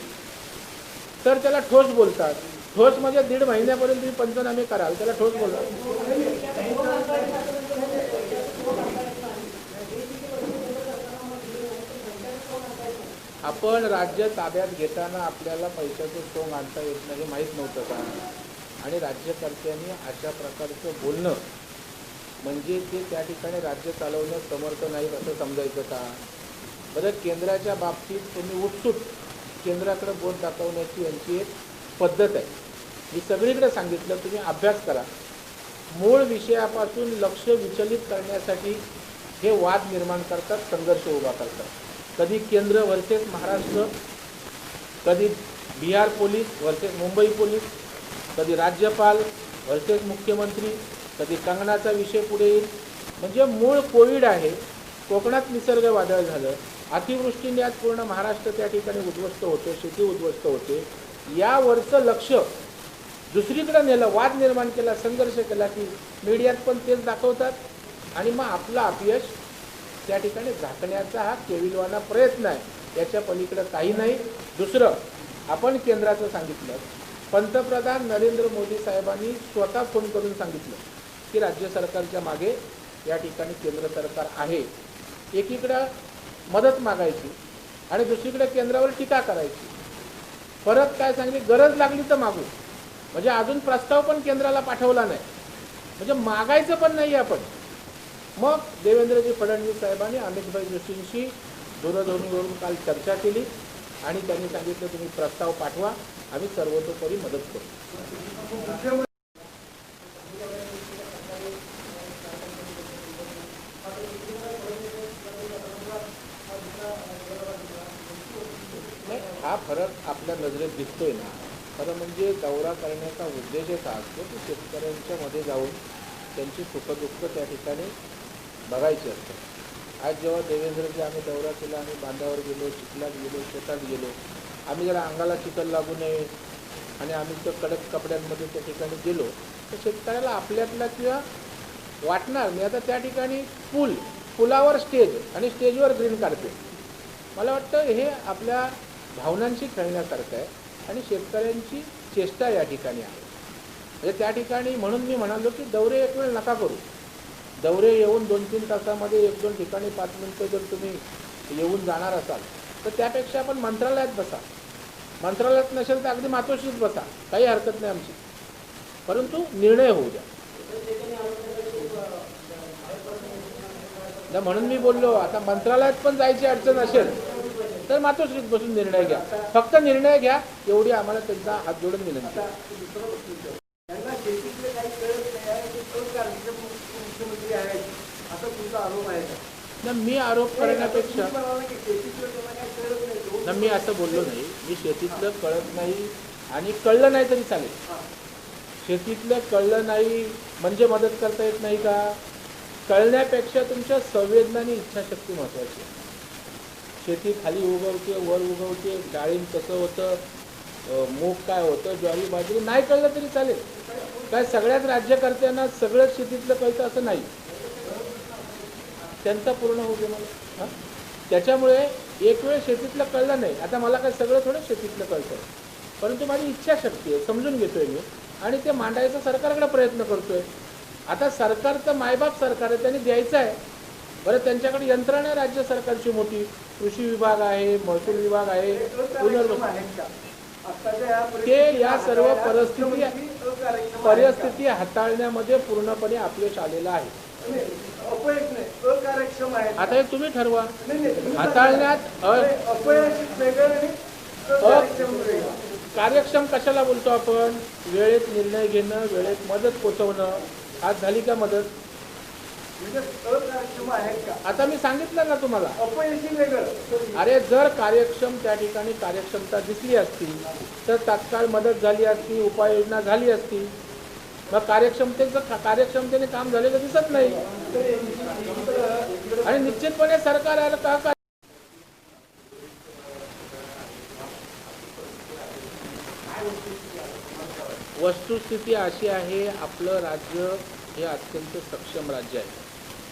तर त्याला ठोस बोलतात. ठोस म्हणजे 1.5 महिन्यापर्यंत तुम्ही पंचनामे कराल, त्याला ठोस बोलतात. आपण राज्य ताब्यात घेताना आपल्याला पैशाचं सोंग आणता येत नाही हे माहीत नव्हतं का? आणि राज्यकर्त्यांनी अशा प्रकारचं बोलणं म्हणजे ते त्या ठिकाणी राज्य चालवण्यास समर्थ नाहीत असं समजायचं का? बरं, केंद्राच्या बाबतीत तुम्ही उत्सुक केंद्राकडे बोट दाखवण्याची यांची एक पद्धत आहे. मी सगळीकडे सांगितलं, तुम्ही अभ्यास करा. मूळ विषयापासून लक्ष विचलित करण्यासाठी हे वाद निर्माण करतात, संघर्ष उभा करतात. कधी केंद्र व्हर्सेस महाराष्ट्र, कधी Bihar police versus Mumbai police, कधी राज्यपाल व्हर्सेस मुख्यमंत्री, कधी कंगनाचा विषय पुढे येईल. म्हणजे मूळ कोविड आहे, कोकणात निसर्ग वादळ झालं, अतिवृष्टीने आज पूर्ण महाराष्ट्र त्या ठिकाणी उद्ध्वस्त होतो, शेती उद्ध्वस्त होते. यावरचं लक्ष दुसरीकडे नेलं, वाद निर्माण केला, संघर्ष केला की मीडियात पण तेच दाखवतात आणि मग आपलं अपयश त्या ठिकाणी झाकण्याचा हा केविलवाना प्रयत्न आहे, याच्या पलीकडे काही नाही. दुसरं, आपण केंद्राचं सांगितलं, पंतप्रधान नरेंद्र मोदी साहेबांनी स्वतः फोन करून सांगितलं की राज्य सरकारच्या मागे या ठिकाणी केंद्र सरकार आहे. एकीकडं मदत मागायची आणि दुसरीकडे केंद्रावर टीका करायची. परत काय सांगली, गरज लागली तर मागू. म्हणजे अजून प्रस्ताव पण केंद्राला पाठवला नाही, म्हणजे मागायचं पण नाही आपण. मग देवेंद्रजी फडणवीस साहेबांनी अमितभाई जोशींशी दूरध्वनीवरून काल चर्चा केली आणि त्यांनी सांगितलं तुम्ही प्रस्ताव पाठवा, आम्ही सर्वतोपरी मदत करू. नाही, हा फरक आपल्या नजरेत दिसतोय ना. खरं म्हणजे दौरा करण्याचा उद्देशच हा असतो की शेतकऱ्यांच्या मध्ये जाऊन त्यांची सुखदुःख त्या ठिकाणी बघायची असतं. आज जेव्हा देवेंद्रजी आम्ही दौरा केला, आम्ही बांधावर गेलो, चिखलात गेलो, शेतात गेलो, आम्ही जरा अंगाला चिखल लागू नये आणि आम्ही तर कडक कपड्यांमध्ये त्या ठिकाणी गेलो तर शेतकऱ्याला आपल्यातला किंवा वाटणार. मी आता त्या ठिकाणी पुलावर स्टेज आणि स्टेजवर ग्रीन कार्पेट, मला वाटतं हे आपल्या भावनांशी खेळण्यासारखं आहे आणि शेतकऱ्यांची चेष्टा या ठिकाणी आहे. म्हणजे त्या ठिकाणी म्हणून मी म्हणालो की दौरे एक वेळ नका करू. दौरे येऊन 2-3 तासामध्ये 1-2 ठिकाणी 5 मिनिटं जर तुम्ही येऊन जाणार असाल तर त्यापेक्षा आपण मंत्रालयात बसा. मंत्रालयात नसेल तर अगदी मातोश्रीत बसा, काही हरकत नाही आमची, परंतु निर्णय होऊ द्या. म्हणून मी बोललो, आता मंत्रालयात पण जायची अडचण असेल तर मातोश्रीत बसून निर्णय घ्या, फक्त निर्णय घ्या, एवढी आम्हाला त्यांचा हात जोडून विनंती. त्यांना शेतीतले काही कळत नाही आहे, ते सहकार्य मुख्यमंत्री आहेत असा तुमचा आरोप आहे का? ना मी आरोप करण्यापेक्षा शेतीतलं त्यांना काही कळत नाही. ना मी असं बोललो नाही. मी शेतीतलं कळत नाही आणि कळलं नाही तरी चालेल. शेतीतलं कळलं नाही म्हणजे मदत करता येत नाही का? कळण्यापेक्षा तुमच्या संवेदना आणि इच्छाशक्ती महत्त्वाची आहे. शेती खाली उगवते, वर उगवते, डाळिंब कसं होतं, मूग काय होतं, ज्वारी बाजरी, नाही कळलं तरी चालेल. काय सगळ्याच राज्यकर्त्यांना सगळंच शेतीतलं कळतं असं नाही. त्यांचा पूर्ण होऊ दे मला. त्याच्यामुळे एक वेळ शेतीतलं कळलं नाही, आता मला काय सगळं थोडं शेतीतलं कळतं, परंतु माझी इच्छाशक्ती आहे, समजून घेतोय मी आणि ते मांडायचा सरकारकडे प्रयत्न करतोय. आता सरकार तर मायबाप सरकार आहे, त्यांनी द्यायचं आहे. बरं, त्यांच्याकडे यंत्रणा आहे राज्य सरकारची मोठी, कृषी विभाग आहे, महसूल विभाग आहे, ते या सर्व परिस्थिती हाताळण्यामध्ये पूर्णपणे अपयश आलेलं आहे. आता हे तुम्ही ठरवा. हाताळण्यात कार्यक्षम कशाला बोलतो आपण? वेळेत निर्णय घेणं, वेळेत मदत पोचवणं. आज झाली का मदत? आता मी सांगितलं ना तुम्हाला, अरे जर कार्यक्षम त्या ठिकाणी कार्यक्षमता दिसली असती तर तात्काळ मदत झाली असती, उपाययोजना झाली असती. मग कार्यक्षमतेने काम झालेलं दिसत नाही आणि निश्चितपणे सरकार का वस्तुस्थिती अशी आहे, आपलं राज्य हे अत्यंत सक्षम राज्य आहे.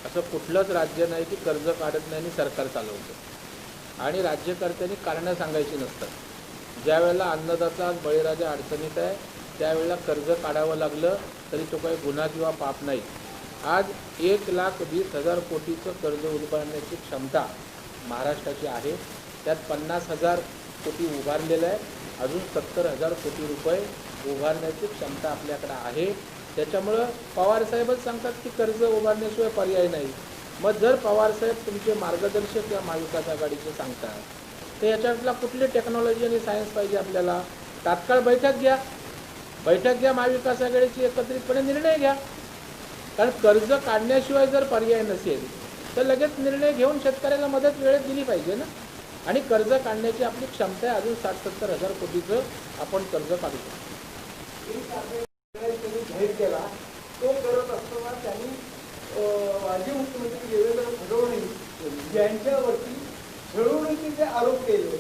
असं कुठलंच राज्य नाही की कर्ज काढत नाही आणि सरकार चालवतं. आणि राज्यकर्त्यांनी कारणं सांगायची नसतात. ज्या वेळेला अन्नदाता बळीराजा अडचणीत आहे त्यावेळेला कर्ज काढावं लागलं तरी तो काही गुन्हा किंवा पाप नाही. आज 1,20,000 कोटीचं कर्ज उभारण्याची क्षमता महाराष्ट्राची आहे. त्यात 50,000 कोटी उभारलेलं आहे, अजून 70,000 कोटी रुपये उभारण्याची क्षमता आपल्याकडे आहे. त्याच्यामुळं पवारसाहेबच सांगतात की कर्ज उभारण्याशिवाय पर्याय नाही. मग जर पवारसाहेब तुमचे मार्गदर्शक या महाविकास आघाडीचे सांगतात तर याच्यातला कुठली टेक्नॉलॉजी आणि सायन्स पाहिजे आपल्याला? तात्काळ बैठक घ्या महाविकास आघाडीची, एकत्रितपणे निर्णय घ्या. कारण कर्ज काढण्याशिवाय जर पर्याय नसेल तर लगेच निर्णय घेऊन शेतकऱ्याला मदत वेळेत दिली पाहिजे ना. आणि कर्ज काढण्याची आपली क्षमता आहे, अजून 60-70,000 कोटीचं आपण कर्ज काढू शकतो. जाहीर केला तो करत असताना त्यांनी माजी मुख्यमंत्री देवेंद्र फडणवीस यांच्यावरती छळवणुकीचे आरोप केले.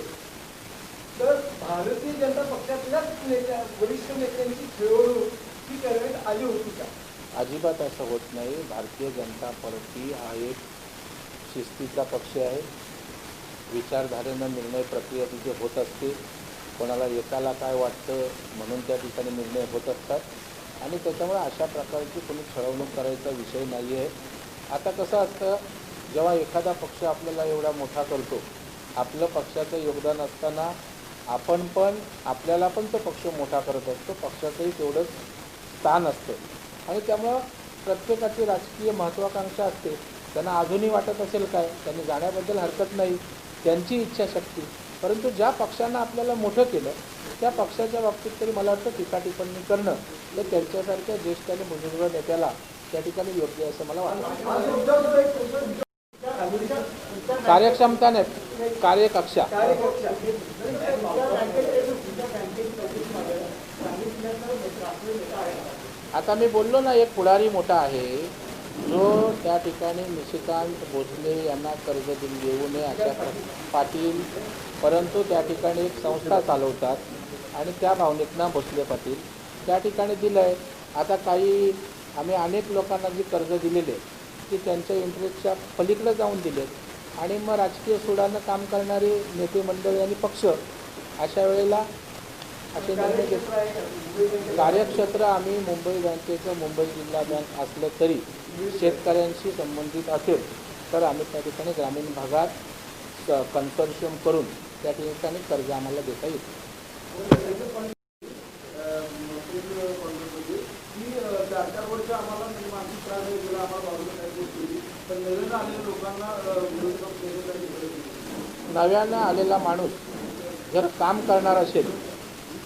तर भारतीय जनता पक्षातल्याच वरिष्ठ नेत्यांची खेळवणूक ही करण्यात आली होती का? अजिबात असं होत नाही. भारतीय जनता पार्टी हा एक शिस्तीचा पक्ष आहे. विचारधारेनं निर्णय प्रक्रिया तिथे होत असते. कोणाला एकाला काय वाटतं म्हणून त्या ठिकाणी निर्णय होत असतात आणि त्याच्यामुळे अशा प्रकारची कोणी छळवणूक करायचा विषय नाही आहे. आता कसं असतं, जेव्हा एखादा पक्ष आपल्याला एवढा मोठा करतो, आपलं पक्षाचं योगदान असताना आपण पण आपल्याला पण तो पक्ष मोठा करत असतो. पक्षाचंही तेवढंच स्थान असतं आणि त्यामुळं प्रत्येकाची राजकीय महत्त्वाकांक्षा असते. त्यांना अजूनही वाटत असेल काय, त्यांनी जाण्याबद्दल हरकत नाही, त्यांची इच्छाशक्ती. परंतु ज्या पक्षानं आपल्याला मोठं केलं त्या पक्षाच्या बाबतीत तरी मला वाटतं टीका टिप्पणी करणं तर त्यांच्यासारख्या ज्येष्ठ आणि बुजुर्ग नेत्याला त्या ठिकाणी योग्य असं मला वाटतं. कार्यक्षमता नाही, कार्यकक्षा. आता मी बोललो ना, एक पुढारी मोठा आहे जो त्या ठिकाणी निशिकांत भोसले यांना कर्ज देऊ नये अशा पाटील, परंतु त्या ठिकाणी एक संस्था चालवतात आणि त्या भावनेतनं भोसले पाटील त्या ठिकाणी दिलं आहे. आता काही आम्ही अनेक लोकांना जी कर्ज दिलेले की त्यांच्या इंटरेस्टच्या पलीकडे जाऊन दिलेत आणि मग राजकीय सुडानं काम करणारे नेते मंडळी आणि पक्ष अशा वेळेला असे निर्णय घेतात. कार्यक्षेत्र आम्ही मुंबई बँकेचं मुंबई जिल्हा बँक असलं तरी शेतकऱ्यांशी संबंधित असेल तर आम्ही त्या ठिकाणी ग्रामीण भागात कन्सोर्शियम करून त्या ठिकाणी कर्ज आम्हाला देता येतं. नव्यानं आलेला माणूस जर काम करणार असेल,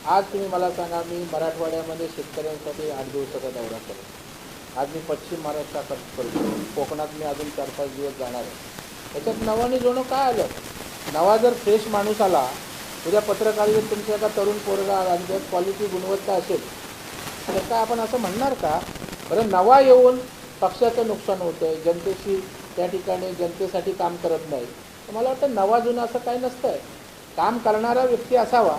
आज तुम्ही मला सांगा, मी मराठवाड्यामध्ये शेतकऱ्यांसाठी 8 दिवसाचा दौरा करतो. आज मी पश्चिम महाराष्ट्रात करतो, कोकणात मी अजून 4-5 दिवस जाणार आहे. त्याच्यात नवाने जोडणं काय आलं? नवा जर फ्रेश माणूस आला, उद्या पत्रकारितेत तुमच्या एका तरुण पोरगा आला आणि त्यात क्वालिटी गुणवत्ता असेल तर काय आपण असं म्हणणार का? बरं, नवा येऊन पक्षाचं नुकसान होतं आहे, जनतेशी त्या ठिकाणी जनतेसाठी काम करत नाही, तर मला वाटतं नवा जुना असं काही नसतं आहे. काम करणारा व्यक्ती असावा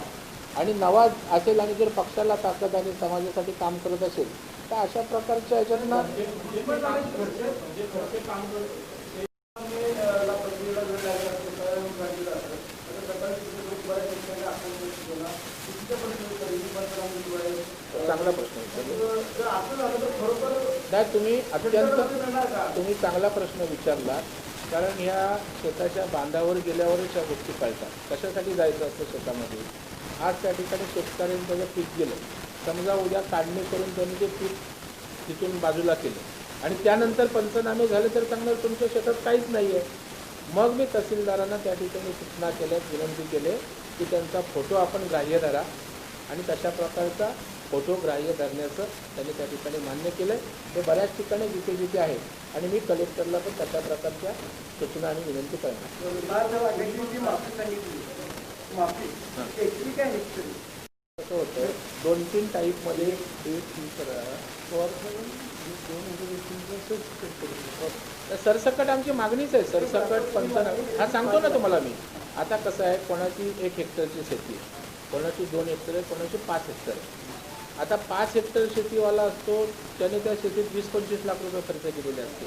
आणि नवा असेल आणि जर पक्षाला ताकद आणि समाजासाठी काम करत असेल तर अशा प्रकारच्या ह्याच्यातनं चांगला प्रश्न नाही, तुम्ही चांगला प्रश्न विचारला. कारण ह्या शेताच्या बांधावर गेल्यावरच या गोष्टी कळतात. कशासाठी जायचं असतं शेतामध्ये? आज त्या ठिकाणी शेतकऱ्यांनी त्याचं पीक गेलं, समजा उद्या काढणी करून त्यांनी ते पीक तिथून बाजूला केलं आणि त्यानंतर पंचनामे झाले तर चांगलं तुमच्या शेतात काहीच नाही आहे. मग मी तहसीलदारांना त्या ठिकाणी सूचना केल्या, विनंती केले की त्यांचा फोटो आपण ग्राह्य धरा आणि तशा प्रकारचा फोटो ग्राह्य धरण्याचं त्यांनी त्या ठिकाणी मान्य केलं आहे. हे बऱ्याच ठिकाणी जिथे जिथे आहे आणि मी कलेक्टरला पण तशा प्रकारच्या सूचना आणि विनंती करणार. कसं होतं, 2-3 टाईपमध्ये सरसकट आमची मागणीच आहे. सरसकट पंचनामे हा सांगतो ना तुम्हाला मी. आता कसं आहे, कोणाची 1 हेक्टरची शेती आहे, कोणाची 2 हेक्टर आहे, कोणाची 5 हेक्टर आहे. आता 5 हेक्टर शेतीवाला असतो, त्याने त्या शेतीत 20-25 लाख रुपये खर्च केलेले असते,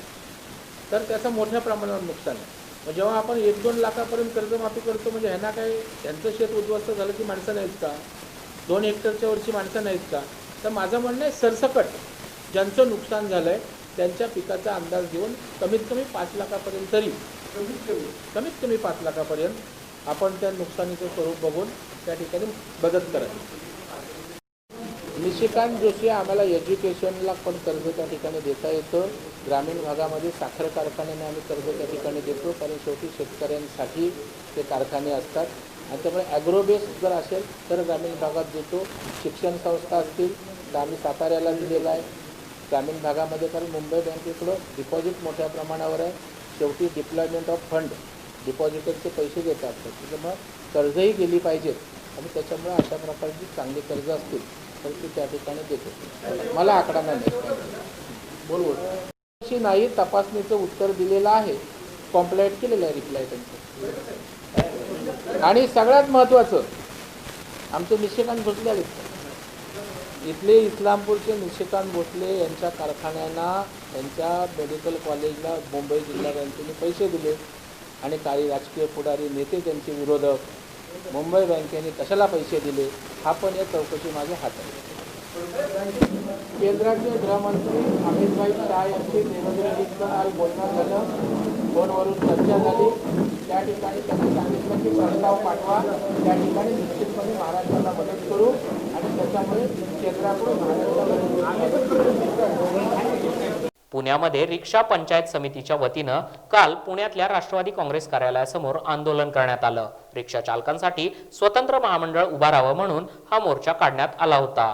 तर त्याचं मोठ्या प्रमाणावर नुकसान आहे. मग जेव्हा आपण 1-2 लाखापर्यंत कर्जमाफी करतो म्हणजे ह्यांना काय, त्यांचं शेत उद्ध्वस्त झालं की माणसं नाहीत का? 2 हेक्टरच्या वरची माणसं नाहीत का? तर माझं म्हणणं आहे, सरसकट ज्यांचं नुकसान झालं आहे त्यांच्या पिकाचा अंदाज घेऊन कमीत कमी 5 लाखापर्यंत तरी कमीत कमी 5 लाखापर्यंत आपण त्या नुकसानीचं स्वरूप बघून त्या ठिकाणी मदत करायची. निशिकांत जोशी आम्हाला एज्युकेशनला पण कर्ज त्या ठिकाणी देता येतं. ग्रामीण भागामध्ये साखर कारखान्याने आम्ही कर्ज त्या ठिकाणी देतो, कारण शेवटी शेतकऱ्यांसाठी ते कारखाने असतात आणि त्यामुळे ॲग्रोबेस जर असेल तर ग्रामीण भागात देतो. शिक्षण संस्था असतील तर आम्ही साताऱ्याला दिलेला आहे ग्रामीण भागामध्ये, कारण मुंबई बँकेकडं डिपॉझिट मोठ्या प्रमाणावर आहे. शेवटी डिप्लॉयमेंट ऑफ फंड डिपॉझिटरचे पैसे देतात, त्याच्यामुळं कर्जही गेली पाहिजेत आणि त्याच्यामुळे अशा प्रकारची चांगली कर्ज असतील तर ती त्या ठिकाणी देतो. मला आकडा नाही बोल नाही, तपासणीचं उत्तर दिलेलं आहे, कॉम्प्लाइट केलेलं आहे रिप्लाय त्यांचं. आणि सगळ्यात महत्त्वाचं, आमचे निशिकांत भोसले आले. इथले इस्लामपूरचे निशिकांत भोसले यांच्या कारखान्यांना, यांच्या मेडिकल कॉलेजला मुंबई जिल्हा बँकेने पैसे दिले आणि काही राजकीय पुढारी नेते त्यांचे विरोधक मुंबई बँकेने कशाला पैसे दिले, हा पण या चौकशी मागे हात आहे. केंद्राचे गृहमंत्री अमितभाई शाह यांची निवडणुकीचं आज बोलणं झालं, फोनवरून चर्चा झाली. त्या ठिकाणी त्यांनी सांगितलं की प्रस्ताव पाठवा, त्या ठिकाणी निश्चितपणे महाराष्ट्राला मदत करू आणि त्याच्यामुळे केंद्राकडून महाराष्ट्राला. पुण्यामध्ये रिक्षा पंचायत समितीच्या वतीनं काल पुण्यातल्या राष्ट्रवादी काँग्रेस कार्यालयासमोर आंदोलन करण्यात आलं. रिक्षा चालकांसाठी स्वतंत्र महामंडळ उभारावं म्हणून हा मोर्चा काढण्यात आला होता.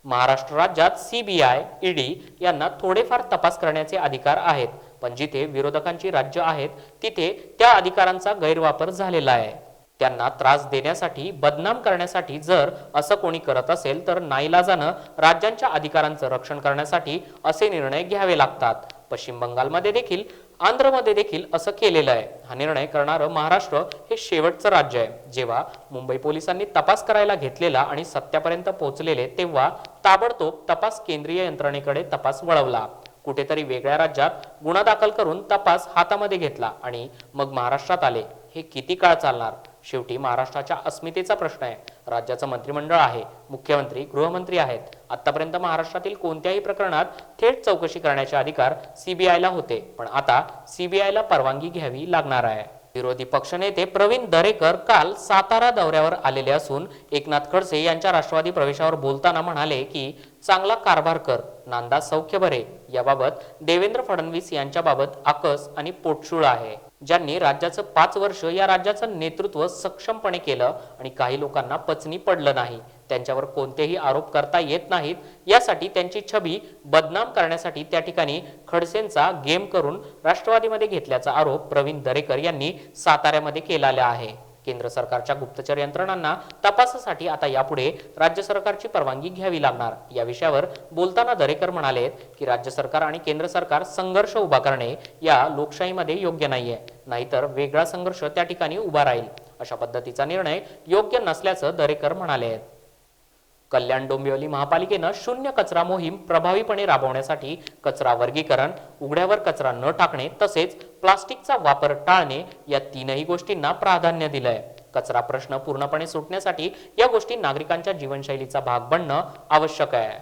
महाराष्ट्र राज्यात सीबीआय, ईडी यांना थोडेफार तपास करण्याचे अधिकार आहेत, पण जिथे विरोधकांची राज्य आहेत तिथे त्या अधिकारांचा गैरवापर झालेला आहे. त्यांना त्रास देण्यासाठी, बदनाम करण्यासाठी जर असं कोणी करत असेल तर नाईलाजानं राज्यांच्या अधिकारांचं रक्षण करण्यासाठी असे निर्णय घ्यावे लागतात. पश्चिम बंगालमध्ये देखील, आंध्रमध्ये देखील असं केलेलं आहे. हा निर्णय करणारं महाराष्ट्र हे शेवटचं राज्य आहे. जेव्हा मुंबई पोलिसांनी तपास करायला घेतलेला आणि सत्यापर्यंत पोहोचलेले तेव्हा ताबडतोब तपास केंद्रीय यंत्रणेकडे तपास वळवला. कुठेतरी वेगळ्या राज्यात गुन्हा दाखल करून तपास हातामध्ये घेतला आणि मग महाराष्ट्रात आले. हे किती काळ चालणार? शेवटी महाराष्ट्राच्या अस्मितेचा प्रश्न आहे. राज्याचं मंत्रिमंडळ आहे, मुख्यमंत्री, गृहमंत्री आहेत. आतापर्यंत महाराष्ट्रातील कोणत्याही प्रकरणात थेट चौकशी करण्याचे अधिकार सीबीआयला होते, पण आता सीबीआयला परवानगी घ्यावी लागणार आहे. विरोधी पक्षनेते प्रवीण दरेकर काल सातारा दौऱ्यावर आलेले असून एकनाथ खडसे यांच्या राष्ट्रवादी प्रवेशावर बोलताना म्हणाले की चांगला कारभार कर, नांदा सौख्य बरे. याबाबत देवेंद्र फडणवीस यांच्याबाबत आकस आणि पोटशूळ आहे. ज्यांनी राज्याचं 5 वर्ष या राज्याचं नेतृत्व सक्षमपणे केलं आणि काही लोकांना पचनी पडलं नाही, त्यांच्यावर कोणतेही आरोप करता येत नाहीत. यासाठी त्यांची छबी बदनाम करण्यासाठी त्या ठिकाणी खडसेंचा गेम करून राष्ट्रवादीमध्ये घेतल्याचा आरोप प्रवीण दरेकर यांनी साताऱ्यामध्ये केलेला आहे. केंद्र सरकारच्या गुप्तचर यंत्रणांना तपासासाठी आता यापुढे राज्य सरकारची परवानगी घ्यावी लागणार. या विषयावर बोलताना दरेकर म्हणाले की राज्य सरकार आणि केंद्र सरकार संघर्ष उभा करणे या लोकशाहीमध्ये योग्य नाहीये, नाहीतर वेगळा संघर्ष त्या ठिकाणी उभा राहील. अशा पद्धतीचा निर्णय योग्य नसल्याचं दरेकर म्हणाले. कल्याण डोंबिवली महापालिकेनं शून्य कचरा मोहीम प्रभावीपणे राबवण्यासाठी कचरा वर्गीकरण, उघड्यावर कचरा न टाकणे तसेच प्लास्टिकचा वापर टाळणे या 3ही गोष्टींना प्राधान्य दिलंय. कचरा प्रश्न पूर्णपणे सुटण्यासाठी या गोष्टी नागरिकांच्या जीवनशैलीचा भाग बनणं आवश्यक आहे.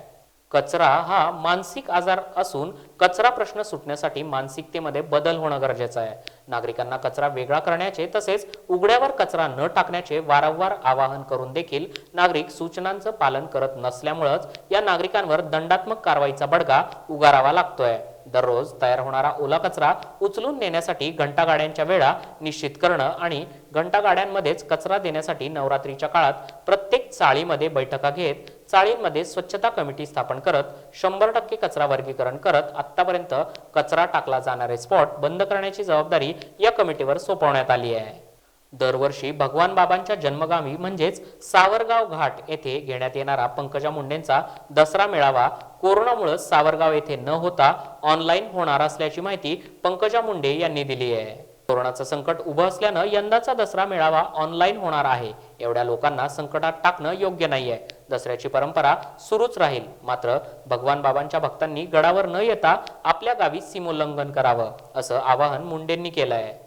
कचरा हा मानसिक आजार असून कचरा प्रश्न सुटण्यासाठी मानसिकतेमध्ये बदल होणं गरजेचं आहे. नागरिकांना कचरा वेगळा करण्याचे तसेच उघड्यावर कचरा न टाकण्याचे वारंवार आवाहन करून देखील नागरिक सूचनांचं पालन करत नसल्यामुळेच या नागरिकांवर दंडात्मक कारवाईचा बडगा उगारावा लागतोय. दररोज तयार होणारा ओला कचरा उचलून नेण्यासाठी घंटागाड्यांच्या वेळा निश्चित करणं आणि घंटागाड्यांमध्येच कचरा देण्यासाठी नवरात्रीच्या काळात प्रत्येक चाळीमध्ये बैठका घेत चाळींमध्ये स्वच्छता कमिटी स्थापन करत 100% कचरा वर्गीकरण करत आतापर्यंत कचरा टाकला जाणारे स्पॉट बंद करण्याची जबाबदारी या कमिटीवर सोपवण्यात आली आहे. दरवर्षी भगवान बाबांच्या जन्मगावी म्हणजेच सावरगाव घाट येथे घेण्यात येणारा पंकजा मुंडेंचा दसरा मेळावा कोरोनामुळे सावरगाव येथे न होता ऑनलाईन होणार असल्याची माहिती पंकजा मुंडे यांनी दिली आहे. कोरोनाचं संकट उभं असल्यानं यंदाचा दसरा मेळावा ऑनलाईन होणार आहे. एवढ्या लोकांना संकटात टाकणं योग्य नाहीये. दसऱ्याची परंपरा सुरूच राहील, मात्र भगवान बाबांच्या भक्तांनी गडावर न येता आपल्या गावी सीमोल्लंघन करावं असं आवाहन मुंडेंनी केलं आहे.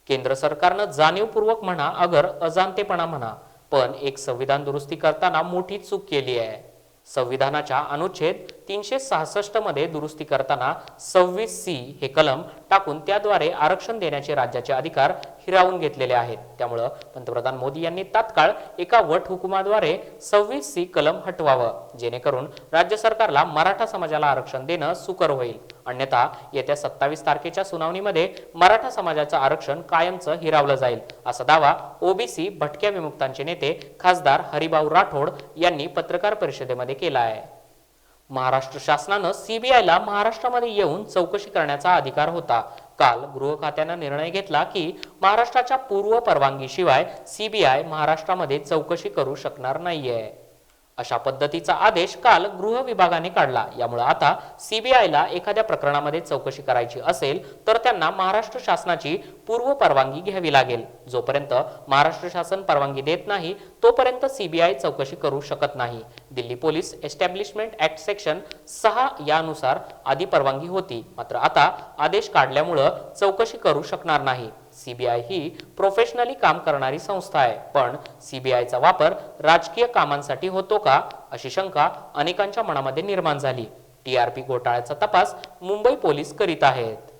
केंद्र सरकारनं जाणीवपूर्वक म्हणा अगर अजाणतेपणा म्हणा पण एक संविधान दुरुस्ती करताना मोठी चूक केली आहे. संविधानाच्या अनुच्छेद 366 मध्ये दुरुस्ती करताना 26C हे कलम टाकून त्याद्वारे आरक्षण देण्याचे राज्याचे अधिकार हिरावून घेतलेले आहेत. त्यामुळे पंतप्रधान मोदी यांनी तात्काळ एका वट हुकुमाद्वारे 26C कलम हटवावं, जेणेकरून राज्य सरकारला मराठा समाजाला आरक्षण देणं सुकर होईल. अन्यथा येत्या 27 तारखेच्या सुनावणीमध्ये मराठा समाजाचं आरक्षण कायमचं हिरावलं जाईल असा दावा ओबीसी भटक्या विमुक्तांचे नेते खासदार हरिभाऊ राठोड यांनी पत्रकार परिषदेमध्ये केला आहे. महाराष्ट्र शासनानं सीबीआयला महाराष्ट्रामध्ये येऊन चौकशी करण्याचा अधिकार होता. काल गृह खात्यानं निर्णय घेतला की महाराष्ट्राच्या पूर्व परवानगीशिवाय सीबीआय महाराष्ट्रामध्ये चौकशी करू शकणार नाहीये. अशा पद्धतीचा आदेश काल गृह विभागाने काढला। यामुळे आता सीबीआयला एखाद्या प्रकरणामध्ये चौकशी करायची असेल तर त्यांना महाराष्ट्र शासनाची पूर्व परवानगी घ्यावी लागेल। जोपर्यंत महाराष्ट्र शासन परवानगी देत नाही तोपर्यंत सीबीआय चौकशी करू शकत नाही। Delhi police establishment act section 6 यानुसार आधी परवानगी होती, मात्र आता आदेश काढल्यामुळे चौकशी करू शकणार नाही। सीबीआय ही प्रोफेशनली काम करणारी संस्था आहे, पण सीबीआयचा वापर राजकीय कामांसाठी होतो का अशी शंका अनेकांच्या मनामध्ये निर्माण झाली। टीआरपी घोटाळ्याचा तपास मुंबई पोलीस करीत आहेत।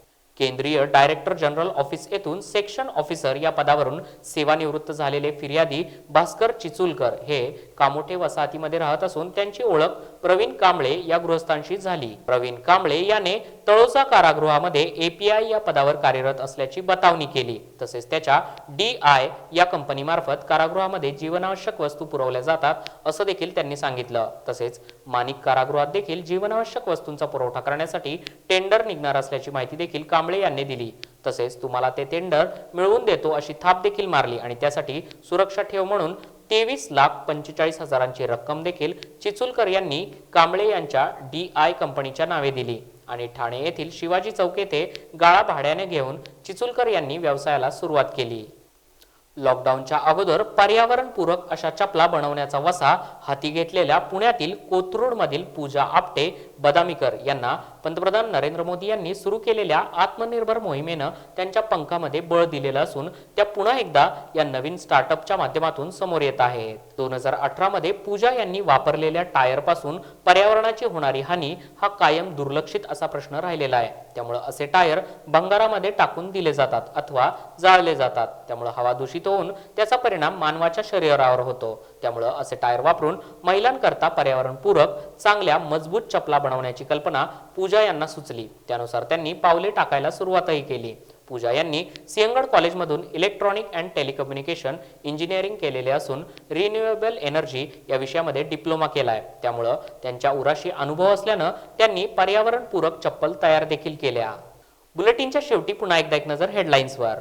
केंद्रीय डायरेक्टर जनरल ऑफिस येथून सेक्शन ऑफिसर या पदावरून सेवानिवृत्त झालेले फिर्यादी भास्कर चिचुलकर हे कामोठे वसाहतीमध्ये राहत असून त्यांची ओळख प्रवीण कांबळे या गृहस्थांशी झाली। प्रवीण कांबळे याने तळोजा कारागृहामध्ये एपीआय या पदावर कार्यरत असल्याची बतावणी केली। तसेच त्याच्या डीआय या कंपनीमार्फत कारागृहामध्ये जीवनावश्यक वस्तू पुरवल्या जातात असं देखील त्यांनी सांगितलं। तसेच माणिक कारागृहात देखील जीवनावश्यक वस्तूंचा पुरवठा करण्यासाठी टेंडर निघणार असल्याची माहिती देखील कांबळे यांनी दिली। तसेच तुम्हाला ते टेंडर मिळवून देतो अशी थाप देखील मारली आणि त्यासाठी सुरक्षा ठेव म्हणून 23,45,000ची रक्कम देखील चिचुलकर यांनी कांबळे यांच्या डीआय कंपनीच्या नावे दिली आणि ठाणे येथील शिवाजी चौक येथे गाळा भाड्याने घेऊन चिचुलकर यांनी व्यवसायाला सुरुवात केली। लॉकडाऊनच्या अगोदर पर्यावरणपूरक अशा चपला बनवण्याचा वसा हाती घेतलेल्या पुण्यातील कोथरूडमधील पूजा आपटे बदामीकर यांना पंतप्रधान नरेंद्र मोदी यांनी सुरू केलेल्या आत्मनिर्भर मोहिमेनं त्यांच्या पंखामध्ये बळ दिलेलं असून त्या पुन्हा एकदा या नवीन स्टार्टअपच्या माध्यमातून समोर येत आहेत। 2018 मध्ये पूजा यांनी वापरलेल्या टायर पासून पर्यावरणाची होणारी हानी हा कायम दुर्लक्षित असा प्रश्न राहिलेला आहे। त्यामुळे असे टायर भंगारामध्ये टाकून दिले जातात अथवा जाळले जातात, त्यामुळे हवा दूषित होऊन त्याचा परिणाम मानवाच्या शरीरावर होतो। त्यामुळे असे टायर वापरून महिलांकरता पर्यावरणपूरक चांगल्या मजबूत चपला बनवण्याची कल्पना पूजा यांना सुचली। त्यानुसार त्यांनी पावले टाकायला सुरुवातही केली। पूजा यांनी सिंहगड कॉलेजमधून इलेक्ट्रॉनिक अँड टेलिकम्युनिकेशन इंजिनिअरिंग केलेले असून रिन्युएबल एनर्जी या विषयामध्ये डिप्लोमा केलाय। त्यामुळे त्यांच्या उराशी अनुभव असल्यानं त्यांनी पर्यावरणपूरक चप्पल तयार देखील केल्या। बुलेटिनच्या शेवटी पुन्हा एकदा एक नजर हेडलाईन्सवर।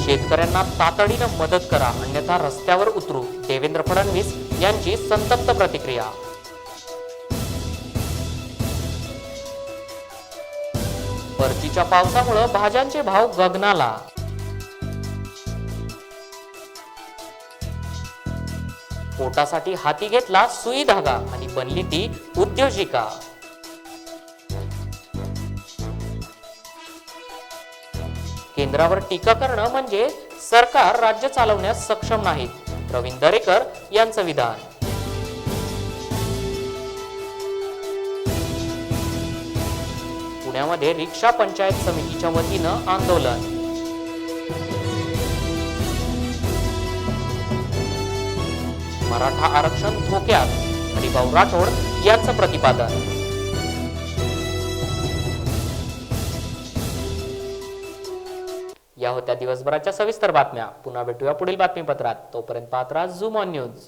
शेतकऱ्यांना तातडीनं मदत करा अन्यथा रस्त्यावर उतरू, देवेंद्र फडणवीस यांची संतप्त प्रतिक्रिया। परतीच्या पावसामुळे भाज्यांचे भाव गगनाला। पोटासाठी हाती घेतला सुई धागा आणि बनली ती उद्योजिका। केंद्रावर टीका करणं म्हणजे सरकार राज्य चालवण्यास सक्षम नाहीत, प्रवीण दरेकर यांचं विधान। पुण्यामध्ये रिक्षा पंचायत समितीच्या वतीनं आंदोलन। मराठा आरक्षण धोक्यात, हरिभाऊ राठोड यांचं प्रतिपादन। या होत्या दिवसभराच्या सविस्तर बातम्या। पुन्हा भेटूया पुढील बातमीपत्रात। तोपर्यंत पाहत राहा झूम ऑन न्यूज।